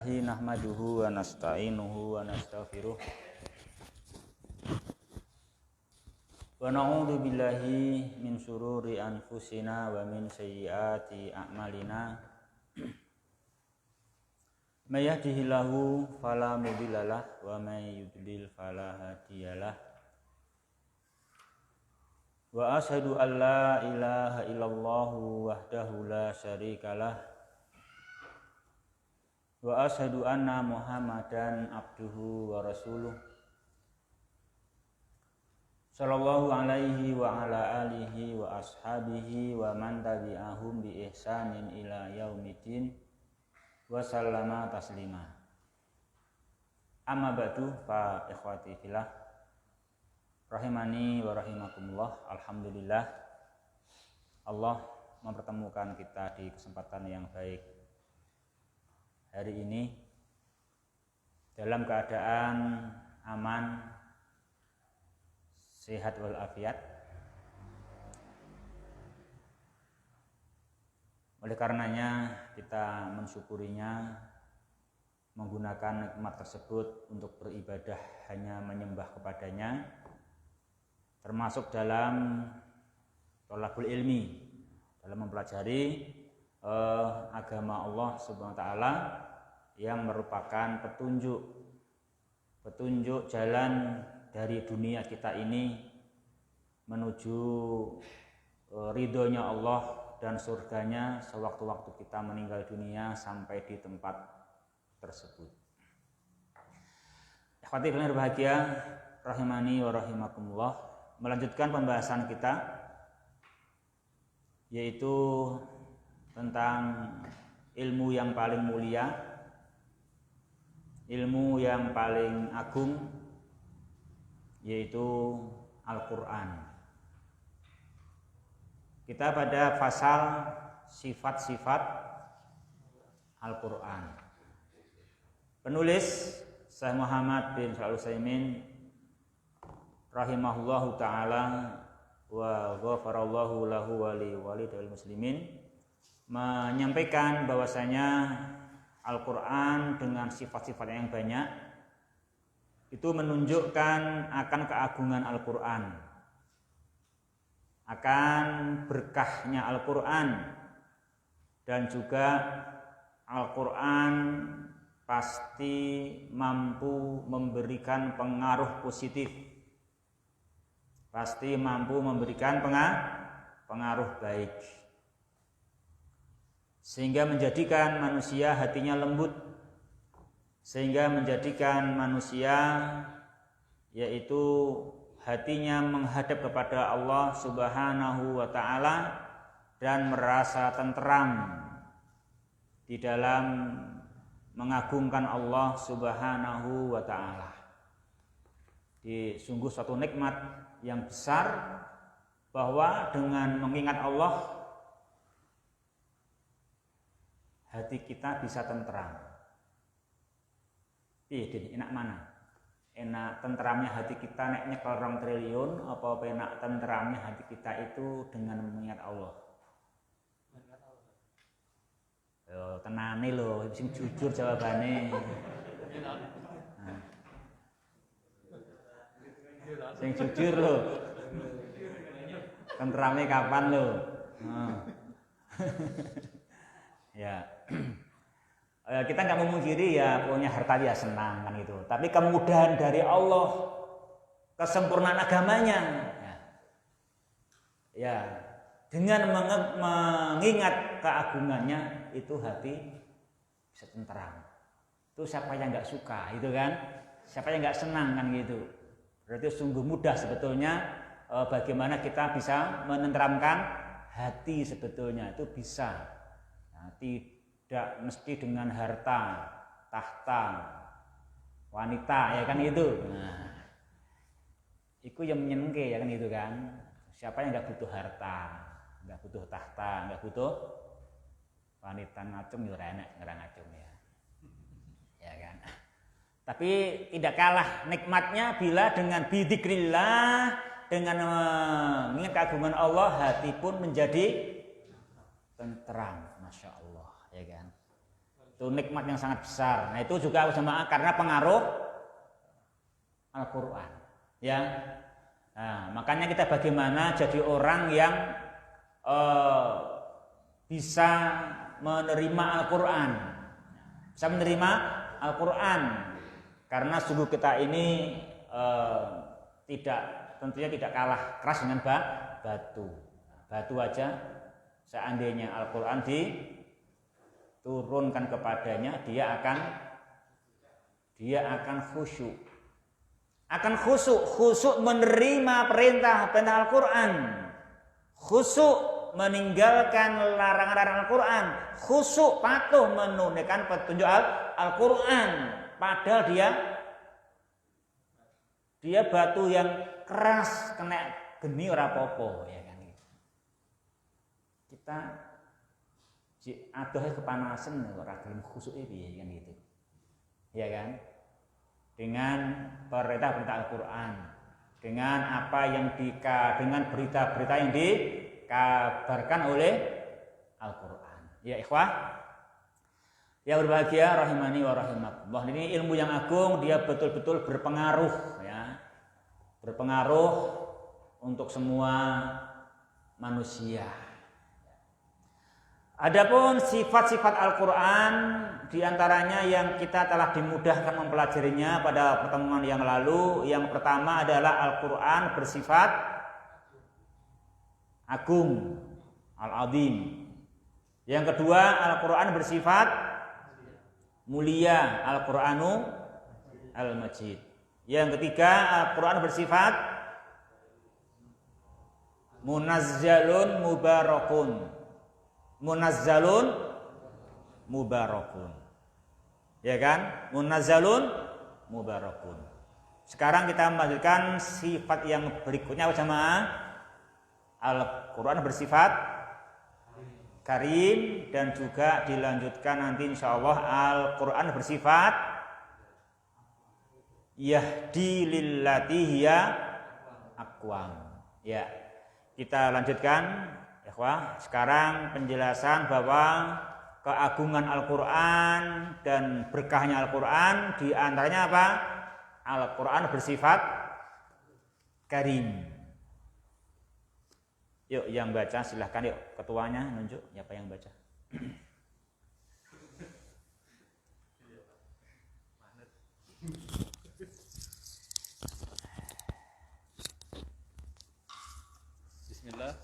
Nahmaduhu wa nasta'inuhu wa nastaghfiruh wa na'udzu billahi min syururi anfusina wa min sayyiati a'malina. May yahdihillahu fala mudhillalah wa may yudlil fala hadiyalah. Wa asyhadu an la ilaha illallah wahdahu la syarikalah. Wa asyhadu anna Muhammadan abduhu wa rasuluh. Sallallahu alaihi wa ala alihi wa ashabihi wa man tabi'ahum bi ihsanin ila yaumiddin wa sallama taslima. Amma ba'du fa ikhwati fillah rahimani wa rahimakumullah. Alhamdulillah Allah mempertemukan kita di kesempatan yang baik hari ini dalam keadaan aman, sehat walafiat. Oleh karenanya kita mensyukurinya, menggunakan nikmat tersebut untuk beribadah hanya menyembah kepadanya, termasuk dalam thalabul ilmi, dalam mempelajari agama Allah Subhanahu wa taala yang merupakan petunjuk jalan dari dunia kita ini menuju ridhonya Allah dan surganya sewaktu-waktu kita meninggal dunia sampai di tempat tersebut. Ikhwati fillah berbahagia rahimani wa rahimakumullah, melanjutkan pembahasan kita yaitu tentang ilmu yang paling mulia, ilmu yang paling agung, yaitu Al-Quran. Kita pada pasal sifat-sifat Al-Quran. Penulis Syekh Muhammad bin Shalih Al-Utsaimin rahimahullahu ta'ala wa ghafarallahu lahu wa li walidayil muslimin menyampaikan bahwasanya Al-Quran dengan sifat-sifat yang banyak itu menunjukkan akan keagungan Al-Quran, akan berkahnya Al-Quran, dan juga Al-Quran pasti mampu memberikan pengaruh positif, pasti mampu memberikan pengaruh baik, sehingga menjadikan manusia hatinya lembut, sehingga menjadikan manusia yaitu hatinya menghadap kepada Allah Subhanahu wa ta'ala dan merasa tenteram di dalam mengagungkan Allah Subhanahu wa ta'ala. Sungguh suatu nikmat yang besar bahwa dengan mengingat Allah hati kita bisa tenteram. Enak mana? Enak tenteramnya hati kita nek nyekel 2 triliun apa enak tenteramnya hati kita itu dengan mengingat Allah? Yo tenane lho, sing jujur jawabane. Nah. Sing jujur lho. Tenteramnya kapan lho? Ya. Kita nggak memungkiri ya punya harta dia senang kan gitu. Tapi kemudahan dari Allah, kesempurnaan agamanya, ya dengan mengingat keagungannya itu hati bisa tenteram. Itu siapa yang nggak suka, itu kan? Siapa yang nggak senang kan gitu. Berarti sungguh mudah sebetulnya bagaimana kita bisa menenteramkan hati sebetulnya itu bisa. Nah, tidak mesti dengan harta, tahta, wanita ya kan itu. Nah, itu yang menyenengke ya kan itu kan. Siapa yang nggak butuh harta, nggak butuh tahta, nggak butuh wanita ngacung ya enak ngacung ya. Ya kan. Tapi tidak kalah nikmatnya bila dengan bidzikrillah, dengan mengingat keagungan Allah, hati pun menjadi tenteram, masya Allah, ya kan. Itu nikmat yang sangat besar. Nah, itu juga jemaah karena pengaruh Al-Qur'an. Ya. Nah, makanya kita bagaimana jadi orang yang bisa menerima Al-Qur'an. Bisa menerima Al-Qur'an. Karena sungguh kita ini tentunya tidak kalah keras dengan batu. Batu aja seandainya Al-Qur'an diturunkan kepadanya, dia akan khusyuk. Akan khusyuk menerima perintah Al-Qur'an. Khusyuk meninggalkan larangan-larangan Al-Qur'an. Khusyuk patuh menunaikan petunjuk Al-Qur'an. Padahal dia batu yang keras, kena geni ora apa-apa, ya kan. Kita adohe kepanasan ora gelem khusyuke piye kan gitu. Ya kan? Dengan perintah-perintah Al-Qur'an, dengan apa yang dengan berita-berita yang dikabarkan oleh Al-Qur'an. Ya ikhwah, yang berbahagia rahimani wa rahimakumullah. Ini ilmu yang agung, dia betul-betul berpengaruh ya. Berpengaruh untuk semua manusia. Adapun sifat-sifat Al-Qur'an diantaranya yang kita telah dimudahkan mempelajarinya pada pertemuan yang lalu. Yang pertama adalah Al-Qur'an bersifat agung, al-azim. Yang kedua, Al-Qur'an bersifat mulia, Al-Qur'anu al-Majid. Yang ketiga, Al-Qur'an bersifat munazzalun mubarakun. Munazzalun mubarakun. Ya kan? Munazzalun mubarakun. Sekarang kita melanjutkan sifat yang berikutnya jemaah. Al-Qur'an bersifat karim dan juga dilanjutkan nanti insyaallah Al-Qur'an bersifat yahdi lillati hiya aqwam. Ya. Kita lanjutkan ikhwah. Sekarang penjelasan bahwa keagungan Al-Qur'an dan berkahnya Al-Qur'an di antaranya apa? Al-Qur'an bersifat karim. Yuk yang baca silahkan, yuk ketuanya nunjuk siapa yang baca. Bismillah.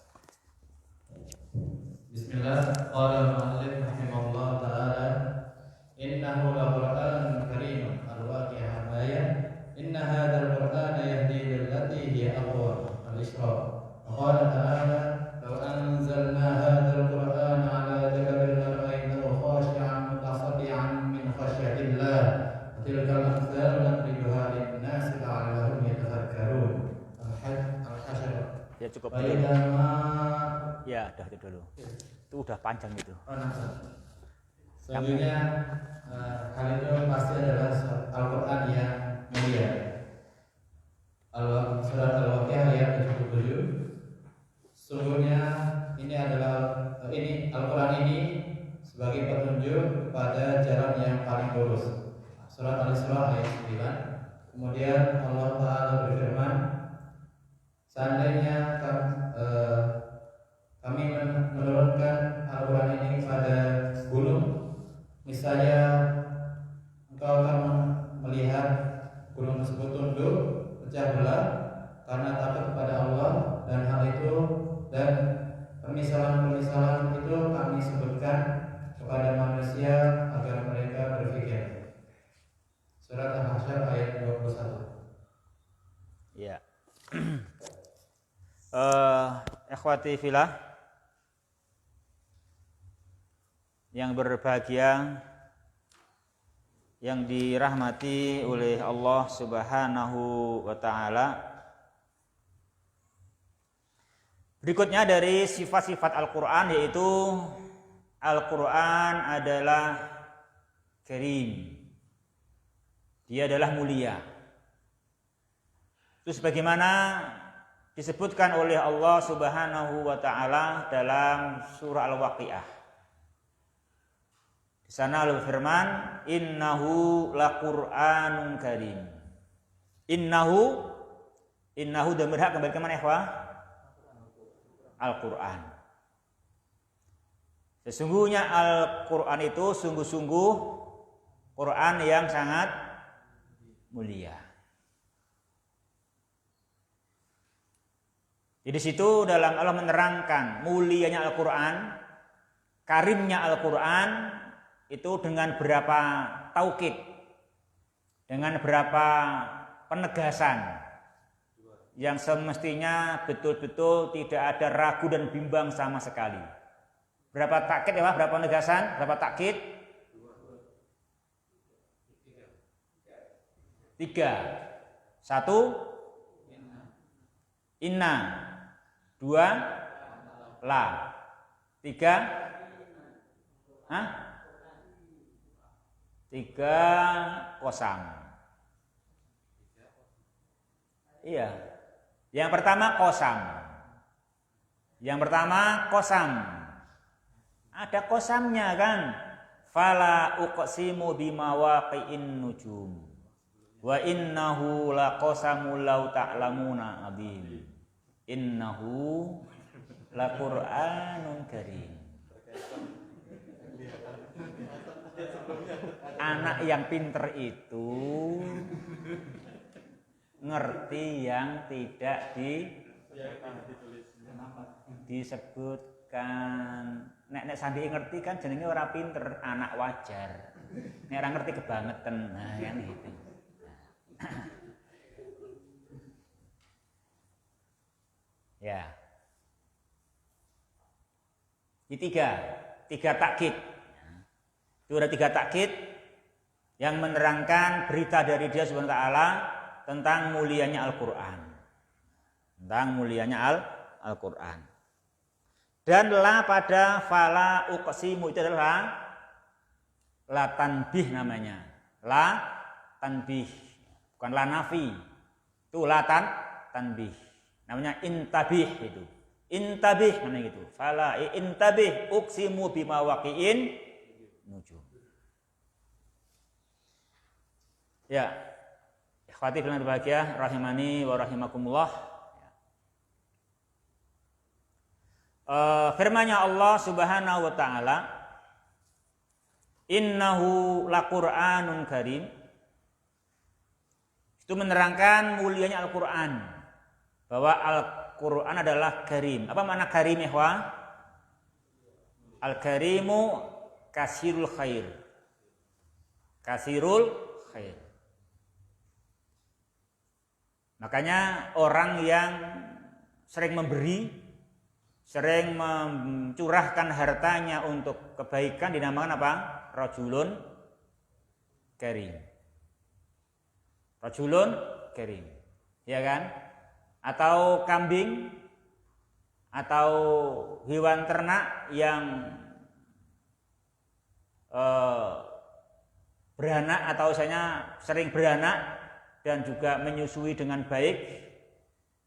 Bismillah. Qala al-mu'allif rahimahullah ta'ala, innahu la-Qur'anun karim. Al-Waqi'ah ayat. Inna hadzal Qur'ana yahdi lillati hiya aqwam. Al-Isra. Qala ta'ala, law anzalna hadzal Qur'ana 'ala jabalin lara'aytahu khashi'an mutasaddian min khashyatillah. Tilkal amthalu nadribuha lin-nasi la'allahum yatafakkarun. Al-Hasyr. Ya cukup dulu. Ya, dah itu dulu. Itu udah panjang itu. Selanjutnya hal itu pasti adalah Al-Qur'an yang mulia. Surat Al-Waqi'ah ayat 77. Sungguhnya ini Al-Qur'an ini sebagai petunjuk kepada jalan yang paling lurus. Surat Al-Isra ayat 9. Kemudian Allah Ta'ala berfirman, seandainya kami menurunkan Al-Qur'an ini pada gunung, misalnya engkau akan melihat gunung tersebut tunduk, pecah belah karena takut kepada Allah, dan hal itu dan permisalan-permisalan itu kami sebutkan kepada manusia agar mereka berpikir. Surat Al-Hasyr ayat 21. Ya. Ikhwati fillah yang berbahagia, yang dirahmati oleh Allah Subhanahu wa taala. Berikutnya dari sifat-sifat Al-Qur'an yaitu Al-Qur'an adalah karim. Dia adalah mulia. Itu sebagaimana disebutkan oleh Allah Subhanahu wa taala dalam surah Al-Waqi'ah. Di sana Allah berfirman, innahu laqur'anun karim. Innahu dhamir hak kembali ke mana ikhwah? Al-Qur'an. Sesungguhnya Al-Qur'an itu sungguh-sungguh Quran yang sangat mulia. Jadi situ dalam Allah menerangkan mulianya Al-Qur'an, karimnya Al-Qur'an itu dengan berapa taukid, dengan berapa penegasan yang semestinya betul-betul tidak ada ragu dan bimbang sama sekali. Berapa takkid ya Pak? Berapa penegasan? Berapa takkid? 3. 1 inna, 2 la, 3 kosam. Iya. Yang pertama kosam. Ada kosamnya kan? Fala uqsimu bimawaqi'in nujum. Wa innahu laqasamul law ta'lamuna adzim. Innahu laqur'anun karim. Anak yang pinter itu ngerti yang tidak disebutkan. Nek sandi ngerti kan jenenge ora pinter, anak wajar. Nek ora ngerti kebangetan, nah kan gitu. Ya. Di tiga takkid. Itu ada 3 takkid yang menerangkan berita dari Dia Subhanahu wa taala tentang mulianya Al-Qur'an. Al-Qur'an. Dan la pada fala uqsimu itu adalah la tanbih namanya. La tanbih, bukan la nafi. Itu la tanbih. Namanya intabih itu. Intabih namanya gitu. Fala intabih uqsimu bima waqi'in nujum. Ya. Ikhwati fillah berbahagia rahimani wa rahimakumullah. Firman-Nya Allah Subhanahu wa taala, innahu laqur'anun karim. Itu menerangkan mulianya Al-Qur'an, bahwa Al-Qur'an adalah karim. Apa makna karim, ikhwah? Al-karimu kasirul khair. Kasirul khair. Makanya orang yang sering memberi, sering mencurahkan hartanya untuk kebaikan dinamakan apa? Rajulun karim. Rajulun karim. Ya kan? Atau kambing atau hewan ternak yang beranak atau misalnya sering beranak dan juga menyusui dengan baik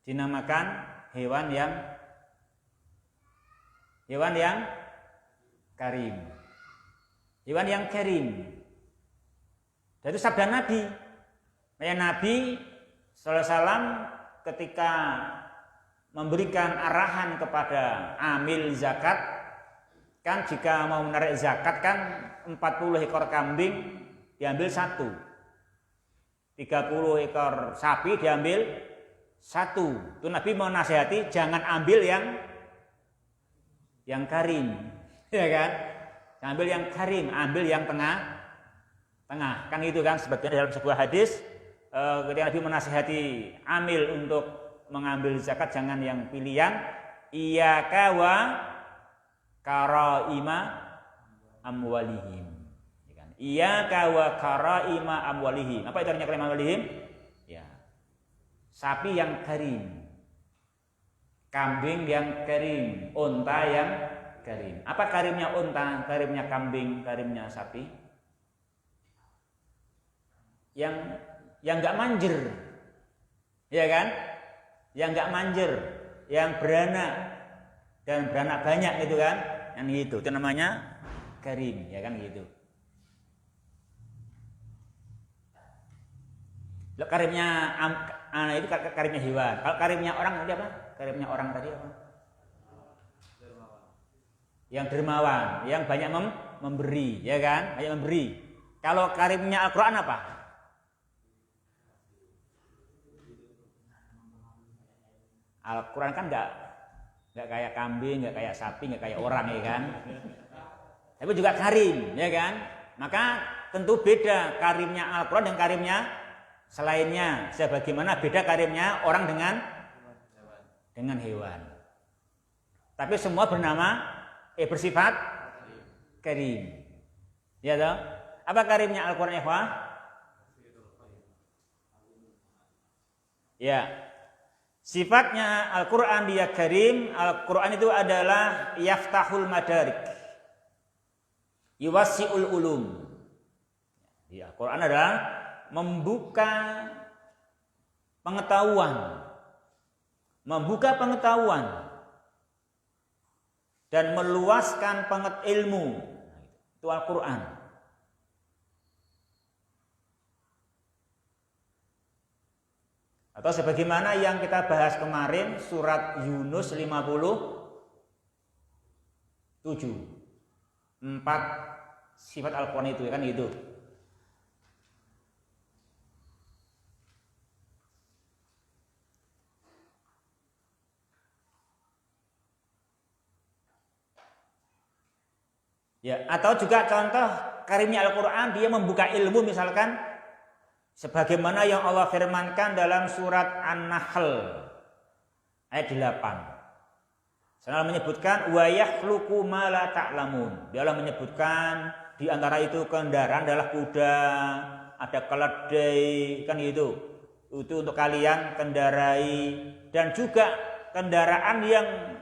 dinamakan hewan yang karim. Hewan yang karim. Dan itu sabda Nabi. Nabi sallallahu alaihi wasallam ketika memberikan arahan kepada amil zakat, kan jika mau menarik zakat kan 40 ekor kambing diambil 1, 30 ekor sapi diambil 1. Itu Nabi mau nasihati jangan ambil yang karim, ya kan? Ambil yang karim, ambil yang tengah, kan itu kan sebagaimana dalam sebuah hadis ketika Nabi menasihati amil untuk mengambil zakat jangan yang pilihan, iyyaka wa karaima amwalihim. Iyyaka wa karaima amwalihim. Apa itu artinya karaima amwalihim? Ya. Sapi yang karim. Kambing yang karim, unta yang karim. Apa karimnya unta, karimnya kambing, karimnya sapi? Yang enggak manjer. Ya kan? Yang enggak manjer, yang beranak dan beranak banyak gitu kan? Yang gitu. Itu namanya karim, ya kan gitu. Karimnya itu karimnya hewan. Kalau karimnya orang tadi apa? Karimnya orang tadi apa? Yang dermawan, yang banyak memberi, ya kan? Banyak memberi. Kalau karimnya Al-Qur'an apa? Al-Qur'an kan enggak kayak kambing, enggak kayak sapi, enggak kayak orang, ya kan? Tapi juga karim, ya kan? Maka tentu beda karimnya Al-Qur'an dan karimnya selainnya. Sebagaimana beda karimnya orang dengan hewan. Tapi semua bersifat karim. Ya toh? Apa karimnya Al-Qur'an, ikhwah? Ya. Sifatnya Al-Qur'an dia karim. Al-Qur'an itu adalah yaftahul madarik. Yuwassi'ul ulum. Ya, Al-Qur'an adalah membuka pengetahuan. Dan meluaskan ilmu. Itu Al-Qur'an. Atau sebagaimana yang kita bahas kemarin surat Yunus 57. 4 sifat Al-Qur'an itu, ya kan gitu. Ya, atau juga contoh karimnya Al-Qur'an dia membuka ilmu, misalkan sebagaimana yang Allah firmankan dalam surat An-Nahl ayat 8. Saya menyebutkan wa yakhluqu ma la ta'lamun. Dia menyebutkan di antara itu kendaraan adalah kuda, ada keledai, kan gitu. Itu untuk kalian kendarai, dan juga kendaraan yang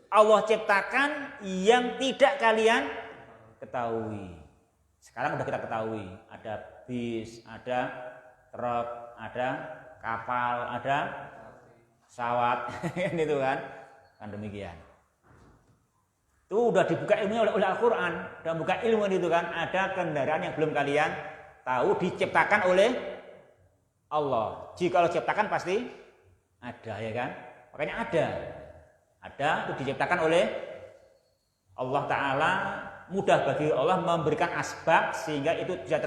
Allah ciptakan yang tidak kalian ketahui. Sekarang sudah kita ketahui, ada bis, ada truk, ada kapal, ada pesawat, itu kan demikian. Itu udah dibuka ilmunya oleh Al-Qur'an, udah buka ilmu itu kan, ada kendaraan yang belum kalian tahu diciptakan oleh Allah. Jika Allah ciptakan pasti ada, ya kan? Makanya ada itu diciptakan oleh Allah Ta'ala, mudah bagi Allah memberikan asbab sehingga itu bisa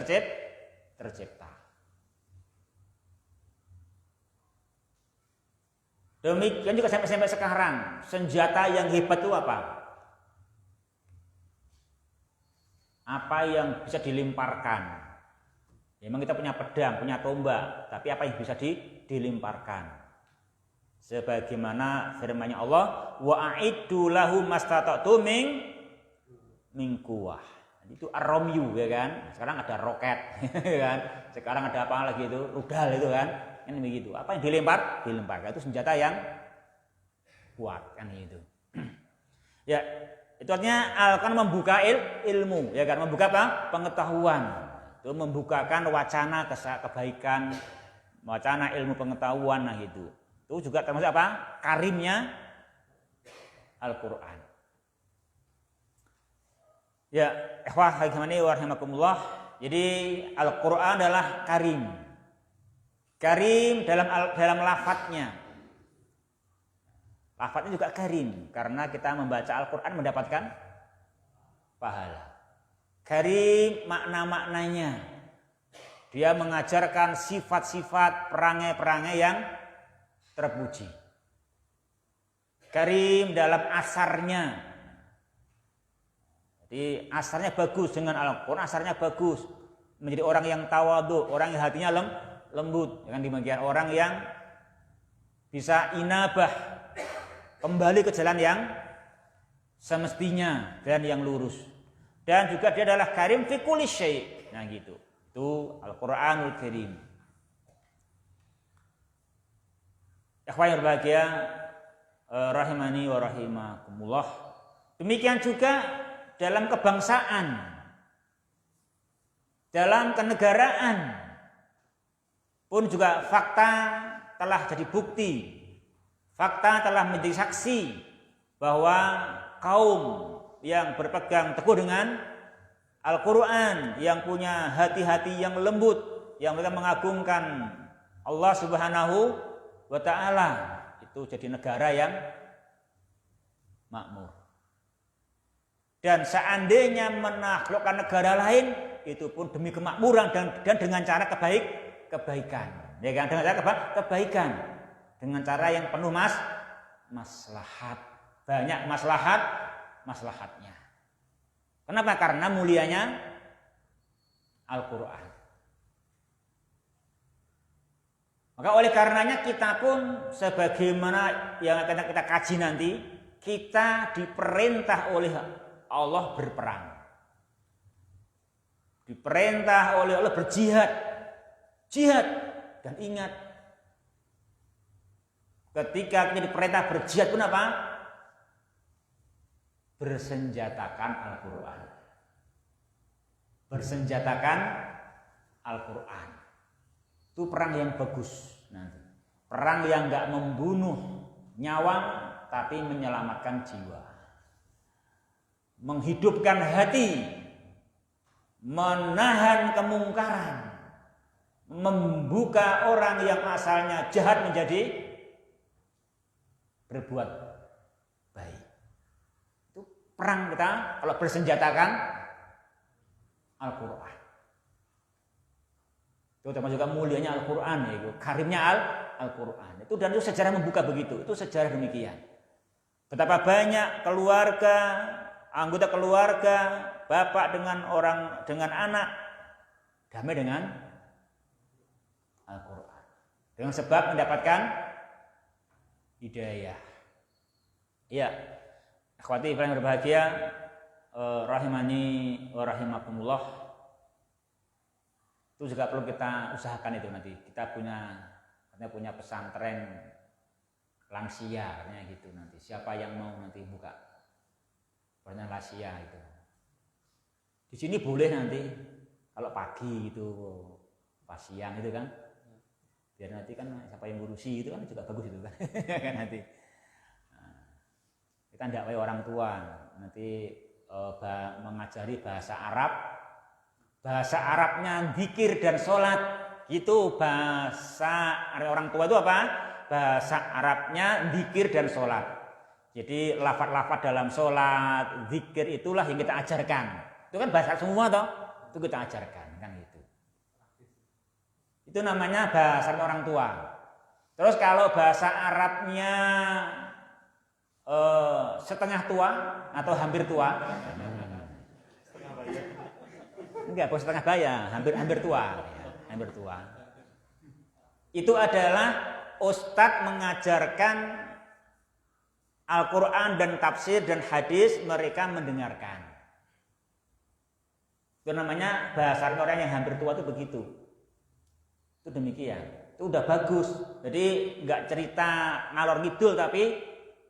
tercipta. Demikian juga sampai sekarang, senjata yang hebat itu apa? Apa yang bisa dilemparkan? Memang kita punya pedang, punya tombak, tapi apa yang bisa dilemparkan? Sebagaimana firman-Nya Allah, wa a'iddu lahum mastata'tu min quwwah. Itu ar-ramyu, ya kan? Sekarang ada roket, ya kan? Sekarang ada apa lagi itu? Rudal itu kan? Kan begitu. Apa yang dilemparkan itu senjata yang kuat, kan itu. Ya, itu artinya akan membuka ilmu, ya kan? Membuka apa? Pengetahuan. Itu membukakan wacana kebaikan, wacana ilmu pengetahuan, nah gitu. Itu juga termasuk apa? Karimnya Al-Qur'an. Ya, ikhwah rahimani wa rahimakumullah. Jadi Al-Qur'an adalah karim. Karim dalam lafadznya. Lafadznya juga karim karena kita membaca Al-Qur'an mendapatkan pahala. Karim makna-maknanya. Dia mengajarkan sifat-sifat perangai-perangai yang terpuji. Karim dalam asarnya. Jadi asarnya bagus dengan Al-Qur'an, asarnya bagus. Menjadi orang yang tawadhu, orang yang hatinya lembut, dengan demikian orang yang bisa inabah, kembali ke jalan yang semestinya dan yang lurus. Dan juga dia adalah karim fi kulli syai'. Nah gitu. Itu Al-Qur'anul Karim. Ikhwan yang berbahagia, rahimani wa rahimakumullah. Demikian juga dalam kebangsaan, dalam kenegaraan pun juga fakta telah jadi bukti, fakta telah menjadi saksi bahwa kaum yang berpegang teguh dengan Al-Quran, yang punya hati-hati yang lembut, yang mereka mengagungkan Allah Subhanahu wa taala, itu jadi negara yang makmur. Dan seandainya menaklukkan negara lain, itu pun demi kemakmuran dan dengan cara kebaikan. Ya kan, dengan cara kebaikan. Dengan cara yang penuh maslahat. Banyak maslahatnya. Kenapa? Karena mulianya Al-Qur'an. Maka oleh karenanya kita pun sebagaimana yang akan kita kaji nanti, kita diperintah oleh Allah berperang. Diperintah oleh Allah berjihad. Jihad. Dan ingat, ketika kita diperintah berjihad pun apa? Bersenjatakan Al-Qur'an. Bersenjatakan Al-Qur'an. Itu perang yang bagus nanti. Perang yang enggak membunuh nyawa tapi menyelamatkan jiwa. Menghidupkan hati, menahan kemungkaran, membuka orang yang asalnya jahat menjadi berbuat baik. Itu perang kita kalau bersenjatakan Al-Qur'an. Itu termasuk juga mulianya Al-Qur'an, yaitu karimnya Al-Qur'an. Itu dan itu sejarah membuka begitu. Itu sejarah demikian. Betapa banyak keluarga, anggota keluarga, bapak dengan anak damai dengan Al-Qur'an. Dengan sebab mendapatkan hidayah. Ya, akhwati yang berbahagia, rahimani wa rahimakumullah. Itu juga perlu kita usahakan itu nanti. Kita punya pesantren lansia katanya gitu nanti. Siapa yang mau nanti buka pesantren lansia itu. Di sini boleh nanti kalau pagi itu pas siang itu kan. Biar nanti kan siapa yang ngurusi itu kan juga bagus itu kan. Kan nanti. Nah, kita tidak kayak orang tua nanti mengajari bahasa Arab. Bahasa Arabnya zikir dan sholat. Itu bahasa orang tua itu apa? Bahasa Arabnya zikir dan sholat. Jadi lafaz-lafaz dalam sholat, zikir itulah yang kita ajarkan. Itu kan bahasa semua toh. Itu kita ajarkan kan gitu. Itu namanya bahasa orang tua. Terus kalau bahasa Arabnya setengah tua atau hampir tua, enggak, bukan setengah baya, hampir tua, ya, hampir tua. Itu adalah ustadz mengajarkan Al-Quran dan tafsir dan hadis, mereka mendengarkan. Itu namanya bahasa orang yang hampir tua itu begitu. Itu demikian. Itu udah bagus. Jadi nggak cerita ngalor ngidul tapi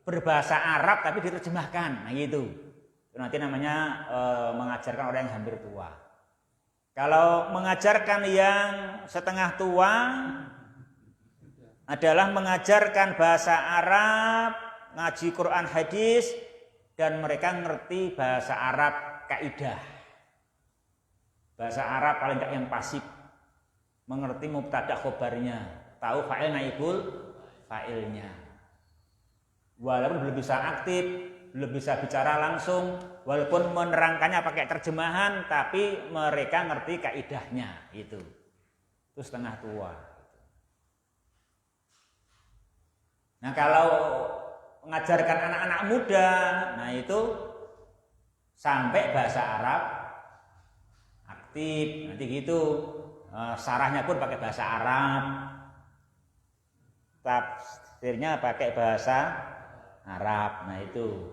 berbahasa Arab tapi diterjemahkan. Nah gitu. Itu nanti namanya mengajarkan orang yang hampir tua. Kalau mengajarkan yang setengah tua adalah mengajarkan bahasa Arab, ngaji Quran hadis, dan mereka ngerti bahasa Arab kaidah. Bahasa Arab paling tidak yang pasif. Mengerti mubtada khobarnya, tahu fa'il naibul fa'ilnya. Walaupun belum bisa aktif, belum bisa bicara langsung, walaupun menerangkannya pakai terjemahan, tapi mereka ngerti kaidahnya itu. Itu setengah tua. Nah kalau mengajarkan anak-anak muda, nah itu sampai bahasa Arab aktif, nanti gitu. Sarahnya pun pakai bahasa Arab, tafsirnya pakai bahasa Arab. Nah itu,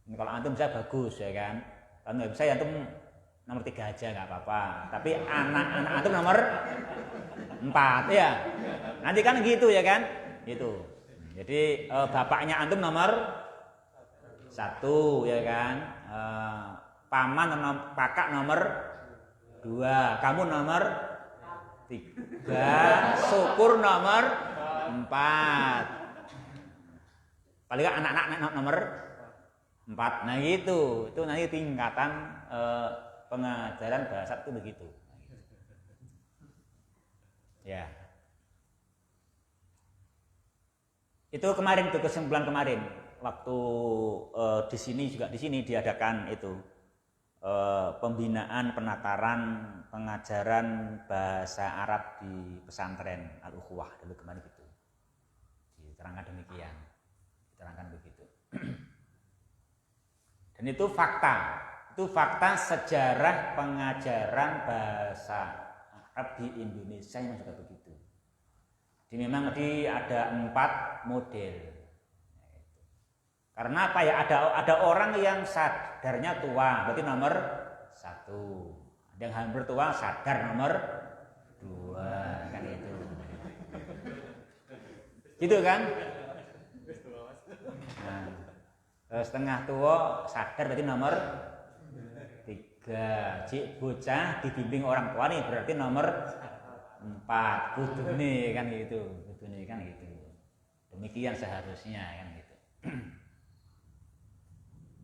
kalau antum bisa bagus ya kan. Kalau nggak bisa ya antum nomor 3 aja nggak apa-apa. Tapi anak-anak antum nomor 4 ya. Nanti kan gitu ya kan, gitu. Jadi bapaknya antum nomor 1 ya kan. Paman kakak nomor 2, kamu nomor 3, syukur nomor 4. Paling kan anak-anak nomor 4. Nah gitu. Itu nanti tingkatan pengajaran bahasa itu begitu. Ya. Itu kemarin tuh kesimpulan kemarin waktu di sini diadakan itu pembinaan penataran pengajaran bahasa Arab di pesantren Al-Ukhuwah dulu kemarin gitu. Diterangkan demikian. Diterangkan begitu. Dan itu fakta sejarah pengajaran bahasa Arab di Indonesia yang sudah begitu. Jadi memang ada 4 model. Karena apa ya? Ada orang yang sadarnya tua, berarti nomor 1. Ada yang hampir tua sadar nomor 2, kan itu. Gitu kan? Nah, setengah tua sadar berarti nomor 3. Cik bocah dibimbing orang tua nih berarti nomor 4. Kudune kan gitu. Demikian seharusnya kan gitu.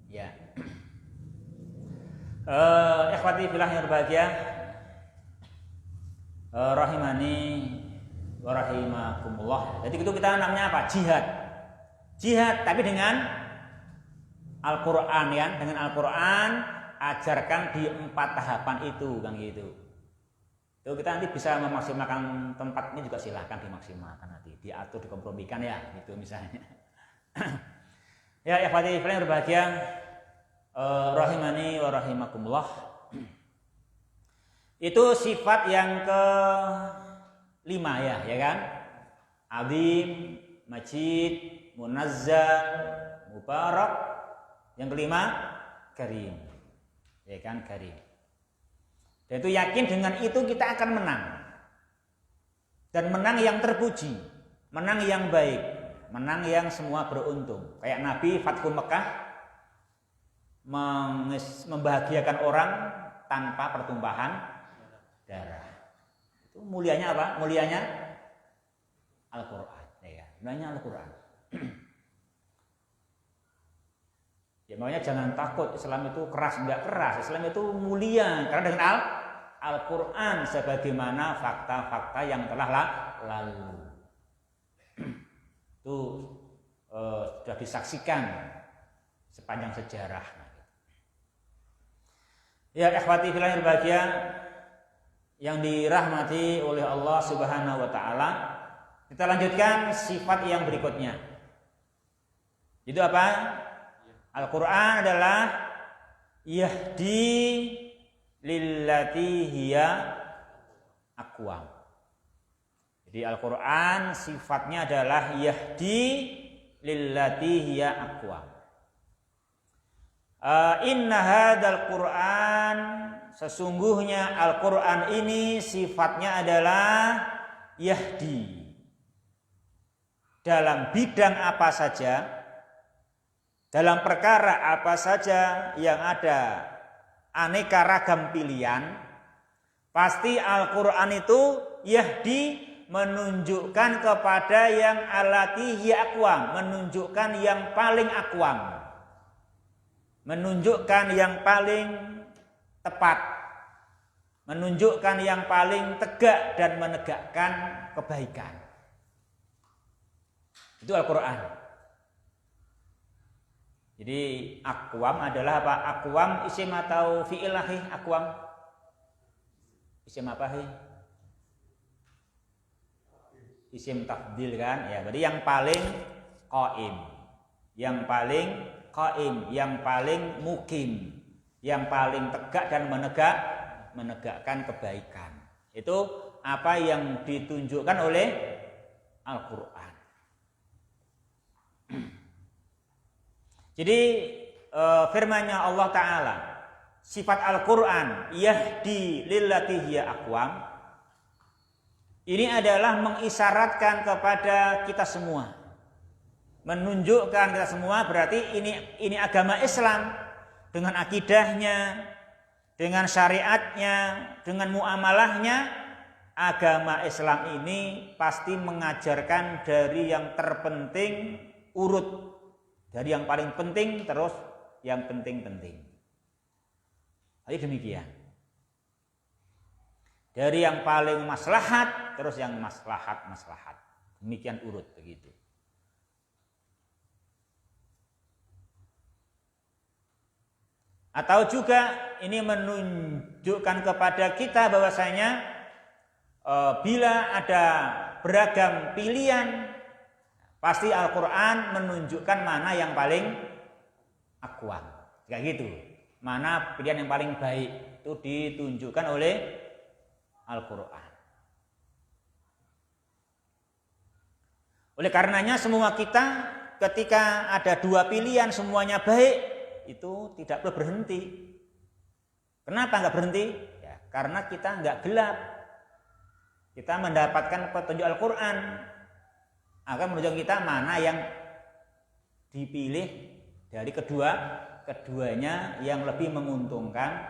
Ya. Ikhwati fillah yang berbahagia, rahimani wa rahimakumullah. Jadi itu kita namanya apa? Jihad tapi dengan Al-Qur'an ya, dengan Al-Qur'an ajarkan di 4 tahapan itu kan gitu. Itu kita nanti bisa memaksimalkan tempat ini juga silahkan dimaksimalkan nanti, diatur, dikompromikan ya, gitu misalnya. Ya, ikhwati fillah yang berbahagia, rahimani wa rahimakumullah. Itu sifat yang ke-5 ya kan? Azim, Majid, Munazzah, Mubarak. Yang kelima, Karim. Ya kan, Karim. Dan itu yakin dengan itu kita akan menang. Dan menang yang terpuji, menang yang baik, menang yang semua beruntung. Kayak Nabi Fathu Mekah membahagiakan orang tanpa pertumpahan darah. Itu mulianya apa? Mulianya Al-Qur'an, ya. Mulianya Al-Qur'an. Ya makanya jangan takut Islam itu keras, enggak keras. Islam itu mulia karena dengan Al-Qur'an sebagaimana fakta-fakta yang telah lalu. Itu sudah disaksikan sepanjang sejarah. Ya ikhwati fillah yang berbahagia yang dirahmati oleh Allah Subhanahu wa taala, kita lanjutkan sifat yang berikutnya. Itu apa? Al-Qur'an adalah yahdi lillati hiya aqwam. Jadi Al-Qur'an sifatnya adalah yahdi lillati hiya aqwam. Inna hadzal Qur'an, sesungguhnya Al-Qur'an ini sifatnya adalah yahdi. Dalam bidang apa saja, dalam perkara apa saja yang ada aneka ragam pilihan, pasti Al-Qur'an itu yahdi, menunjukkan kepada yang alati hiya aqwam, menunjukkan yang paling aqwam, menunjukkan yang paling tepat, menunjukkan yang paling tegak dan menegakkan kebaikan. Itu Al-Qur'an. Jadi aqwam adalah apa? Aqwam isim atau fi'il ahi? Aqwam isim apa ahi? Isim tafdil kan? Ya, berarti yang paling qaim, yang paling qaim, yang paling mukim, yang paling tegak dan menegakkan kebaikan. Itu apa yang ditunjukkan oleh Al-Qur'an. Jadi firman-Nya Allah Ta'ala, sifat Al-Qur'an yahdi lillati hiya aqwam, ini adalah mengisyaratkan kepada kita semua, menunjukkan kita semua, berarti ini agama Islam dengan akidahnya, dengan syariatnya, dengan muamalahnya. Agama Islam ini pasti mengajarkan dari yang terpenting urut, dari yang paling penting terus yang penting-penting. Jadi demikian. Dari yang paling maslahat terus yang maslahat. Demikian urut begitu. Atau juga ini menunjukkan kepada kita bahwasanya bila ada beragam pilihan, pasti Al-Quran menunjukkan mana yang paling akwam. Kayak gitu. Mana pilihan yang paling baik itu ditunjukkan oleh Al-Quran. Oleh karenanya semua kita ketika ada dua pilihan semuanya baik, itu tidak perlu berhenti. Kenapa nggak berhenti? Ya, karena kita nggak gelap. Kita mendapatkan petunjuk Al-Quran akan menunjukkan kita mana yang dipilih dari keduanya yang lebih menguntungkan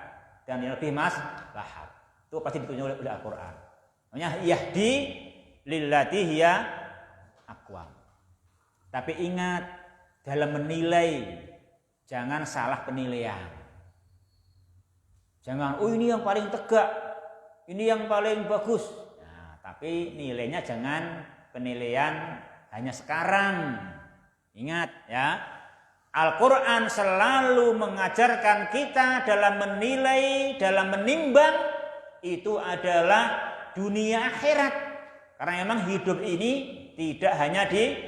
dan yang lebih maslahat. Itu pasti ditunjuk oleh Al-Quran. Namanya yahdi lillati hiya aqwam. Tapi ingat, dalam menilai jangan salah penilaian. Jangan, oh ini yang paling tegak, ini yang paling bagus. Nah, tapi nilainya jangan penilaian hanya sekarang. Ingat ya, Al-Quran selalu mengajarkan kita dalam menilai, dalam menimbang, itu adalah dunia akhirat. Karena memang hidup ini tidak hanya di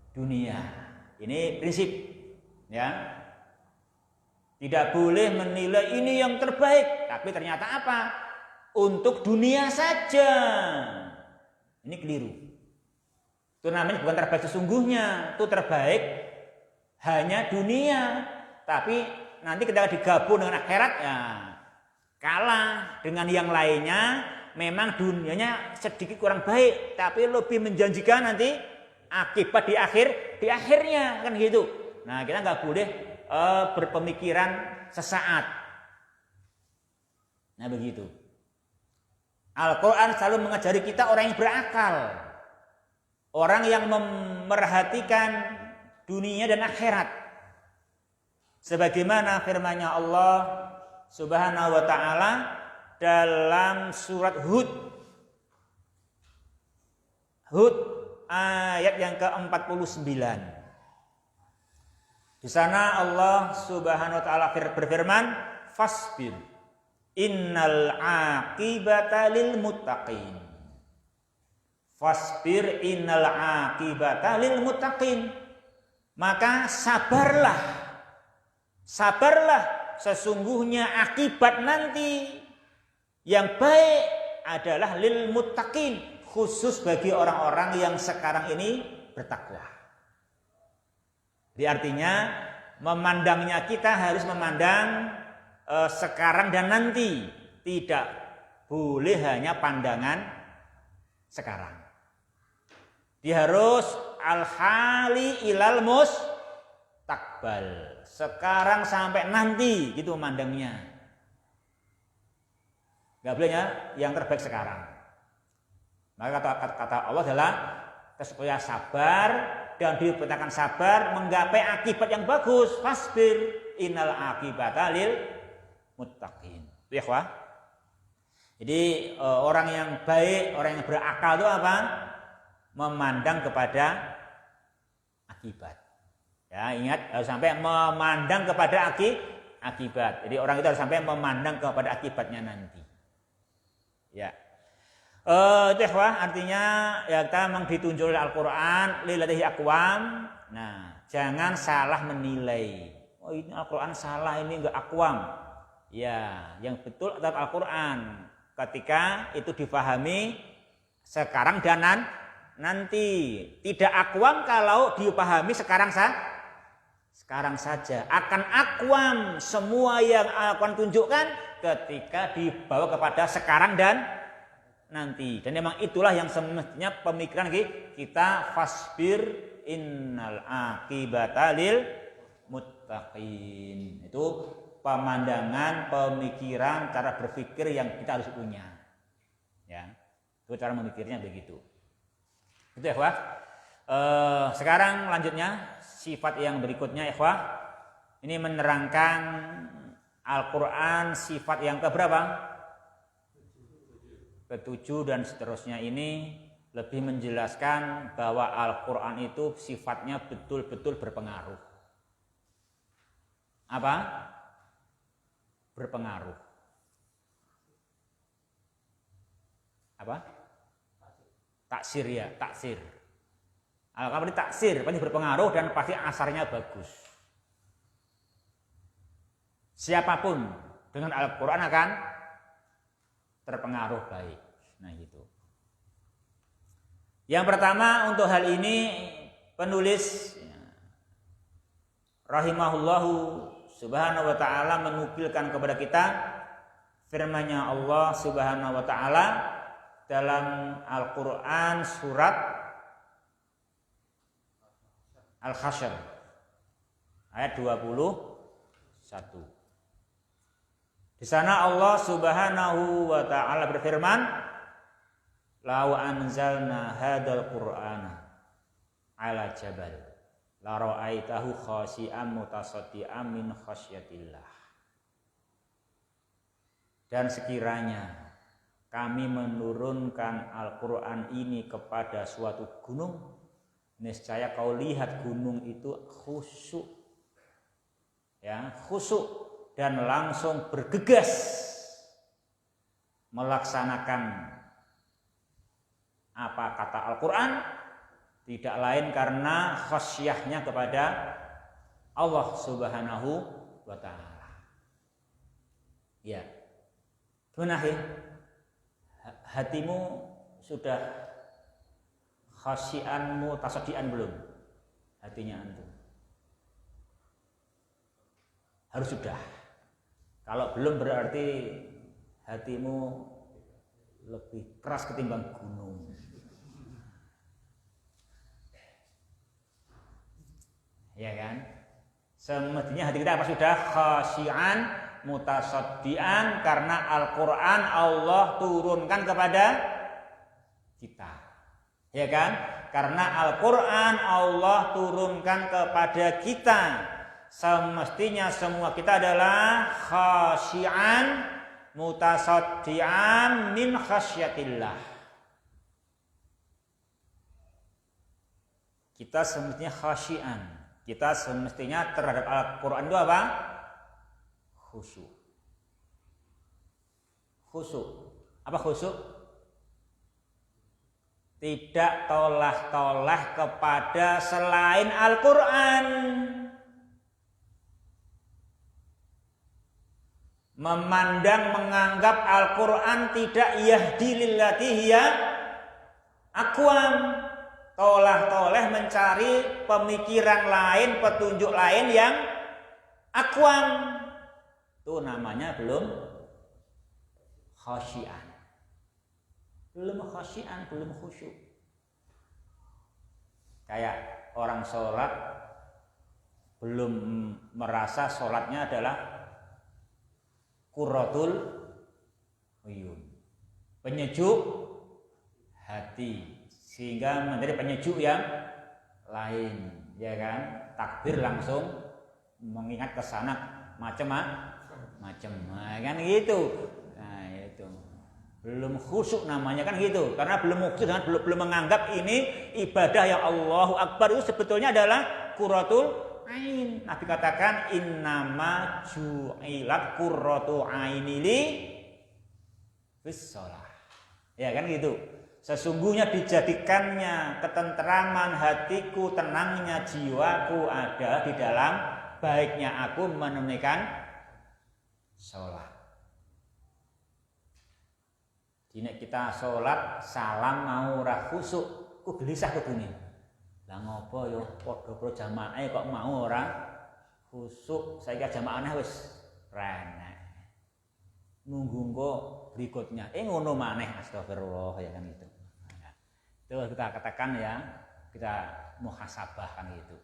dunia. Ini prinsip. Ya, tidak boleh menilai ini yang terbaik, tapi ternyata apa? Untuk dunia saja. Ini keliru. Itu namanya bukan terbaik sesungguhnya, itu terbaik hanya dunia. Tapi nanti ketika digabung dengan akhirat, ya kalah dengan yang lainnya. Memang dunianya sedikit kurang baik, tapi lebih menjanjikan nanti akibat di akhirnya kan gitu. Nah, kita nggak boleh berpemikiran sesaat. Nah, begitu. Al-Quran selalu mengajari kita orang yang berakal. Orang yang memerhatikan dunia dan akhirat. Sebagaimana firman-Nya Allah Subhanahu wa taala dalam surat Hud. Hud ayat yang ke-49. Di sana Allah Subhanahu wa taala berfirman, "Fasbir innal aqibata lil muttaqin." Fasbir innal aqibata lil muttaqin. Maka sabarlah. Sabarlah, sesungguhnya akibat nanti yang baik adalah lil muttaqin, khusus bagi orang-orang yang sekarang ini bertakwa. Jadi artinya memandangnya kita harus memandang sekarang dan nanti, tidak boleh hanya pandangan sekarang. Dia harus al-hali ilal mustaqbal, sekarang sampai nanti gitu memandangnya. Gak bolehnya yang terbaik sekarang. Maka kata Allah adalah supaya sabar dan diperintahkan sabar menggapai akibat yang bagus. Fasbir innal aqibata lil muttaqin. Itu ya, Wah. Jadi orang yang baik, orang yang berakal itu apa? Memandang kepada akibat. Ya, ingat harus sampai memandang kepada akibat. Jadi orang itu harus sampai memandang kepada akibatnya nanti. Ya. Itu ya, artinya ya kita memang ditunjuk oleh Al-Quran lillatihi aqwam. Nah, jangan salah menilai. Oh, ini Al-Quran salah, ini enggak aqwam. Ya, yang betul adalah Al-Quran. Ketika itu dipahami sekarang dan nanti. Tidak aqwam kalau dipahami sekarang saja. Akan aqwam semua yang Al-Quran tunjukkan ketika dibawa kepada sekarang dan nanti. Dan memang itulah yang semestinya pemikiran kita, fasbir innal aqibata lil muttaqin. Itu pemandangan, pemikiran, cara berpikir yang kita harus punya. Ya. Itu cara memikirnya begitu. Itu ya, Ikhwah. Sekarang lanjutnya sifat yang berikutnya, Ikhwah. Ini menerangkan Al-Quran sifat yang keberapa? ke-7 dan seterusnya ini lebih menjelaskan bahwa Al-Quran itu sifatnya betul-betul berpengaruh. Apa? Berpengaruh. Apa? Taksir ya, taksir. Al-Quran ini taksir, pasti berpengaruh dan pasti asarnya bagus. Siapapun dengan Al-Quran akan terpengaruh baik. Nah gitu. Yang pertama untuk hal ini penulis rahimahullahu subhanahu wa ta'ala menukilkan kepada kita firman-Nya Allah subhanahu wa ta'ala dalam Al-Quran surat Al-Hasyr ayat 21. Di sana Allah subhanahu wa ta'ala berfirman, "Lau anzalna hadzal qur'ana ala jabal la ra'aitahu khashi'an mutasaddian min khasyatillah." Dan sekiranya kami menurunkan Al-Quran ini kepada suatu gunung, niscaya kau lihat gunung itu khusyuk, ya, khusyuk dan langsung bergegas melaksanakan apa kata Al-Quran, tidak lain karena khasyahnya kepada Allah subhanahu wa ta'ala. Ya, gimana ya? Hatimu sudah khasyianmu tasadian belum? Hatinya antum harus sudah. Kalau belum berarti hatimu lebih keras ketimbang gunung. Ya kan? Semestinya hati kita apa sudah khasyian mutasaddian karena Al-Quran Allah turunkan kepada kita. Ya kan? Karena Al-Quran Allah turunkan kepada kita. Semestinya semua kita adalah khasyian mutasaddian min khasyatillah. Kita semestinya khasyian. Kita semestinya terhadap Al-Quran itu apa? Khusyuk. Khusyuk. Apa khusyuk? Tidak toleh-toleh kepada selain Al-Quran. Memandang, menganggap Al-Quran tidak yahdi lillati hiya aqwam. Toleh-toleh mencari pemikiran lain, petunjuk lain yang aqwam. Itu namanya belum khasyian. Belum khasyian, belum khusyuk. Kayak orang sholat belum merasa sholatnya adalah qurratul uyun, penyejuk hati, sehingga menjadi penyejuk yang lain, ya kan? Takbir langsung mengingat ke sana macam-macam, nah, kan gitu. Nah itu belum khusyuk namanya kan gitu, karena belum khusyuk dan belum menganggap ini ibadah yang Allahu Akbar itu sebetulnya adalah qurratul ain. Nabi katakan innama ju'ilat qurratu aini li bis shalah. Ya kan gitu. Sesungguhnya dijadikannya ketenteraman hatiku, tenangnya jiwaku ada di dalam baiknya aku menunaikan sholat. Dina kita sholat salam mau ora khusuk, ku gelisah kebune. Lah ngopo yo padha jamaah kok mau ora khusuk, saiki jamaahane wis renek. Nunggu kok berikutnya. Ngono maneh, astagfirullah, ya kan itu. Itu kita katakan ya, kita muhasabah kan gitu.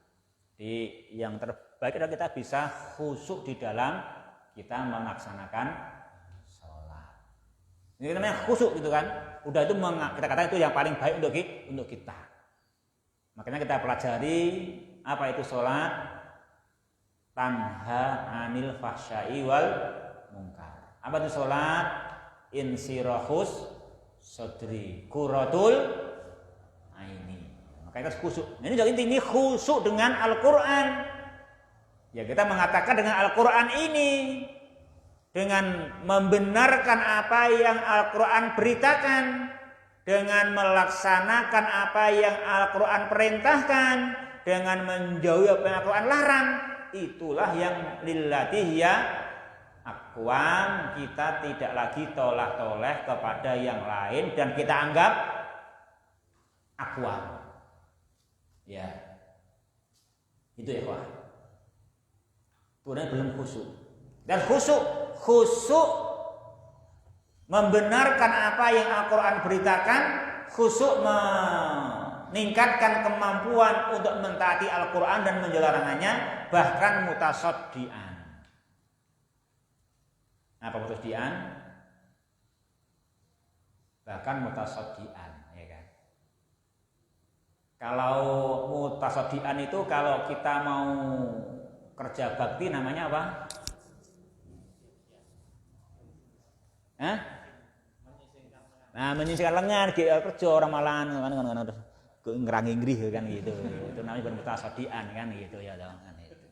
Jadi yang terbaik adalah kita bisa khusyuk di dalam kita melaksanakan sholat. Ini namanya khusyuk gitu kan. Udah itu kita katakan itu yang paling baik untuk kita. Makanya kita pelajari apa itu sholat. Tanha anil fahsya'i wal munkar. Apa itu sholat? Insirahus sodri qurratul aini. Maka kita khusyuk. Ini jadi intinya khusyuk dengan Al-Quran. Ya kita mengatakan dengan Al-Quran ini, dengan membenarkan apa yang Al-Quran beritakan, dengan melaksanakan apa yang Al-Quran perintahkan, dengan menjauhi apa yang Al-Quran larang, itulah yang lillati hiya aqwam. Kita tidak lagi toleh-toleh kepada yang lain dan kita anggap aqwam. Ya, itu ya kawan. Turunnya belum khusyuk. Dan khusyuk membenarkan apa yang Al-Quran beritakan, khusyuk meningkatkan kemampuan untuk mentaati Al-Quran dan menjalankannya, bahkan mutasaddian. Apa mutasaddian? Bahkan mutasaddian, ya kan? Kalau mutasaddian itu kalau kita mau kerja bakti namanya apa? Hah? Nah, menyisihkan lengan, kerja orang malahan kan ngerangi ngrih kan gitu. Itu namanya bermutasadian kan gitu ya kan itu.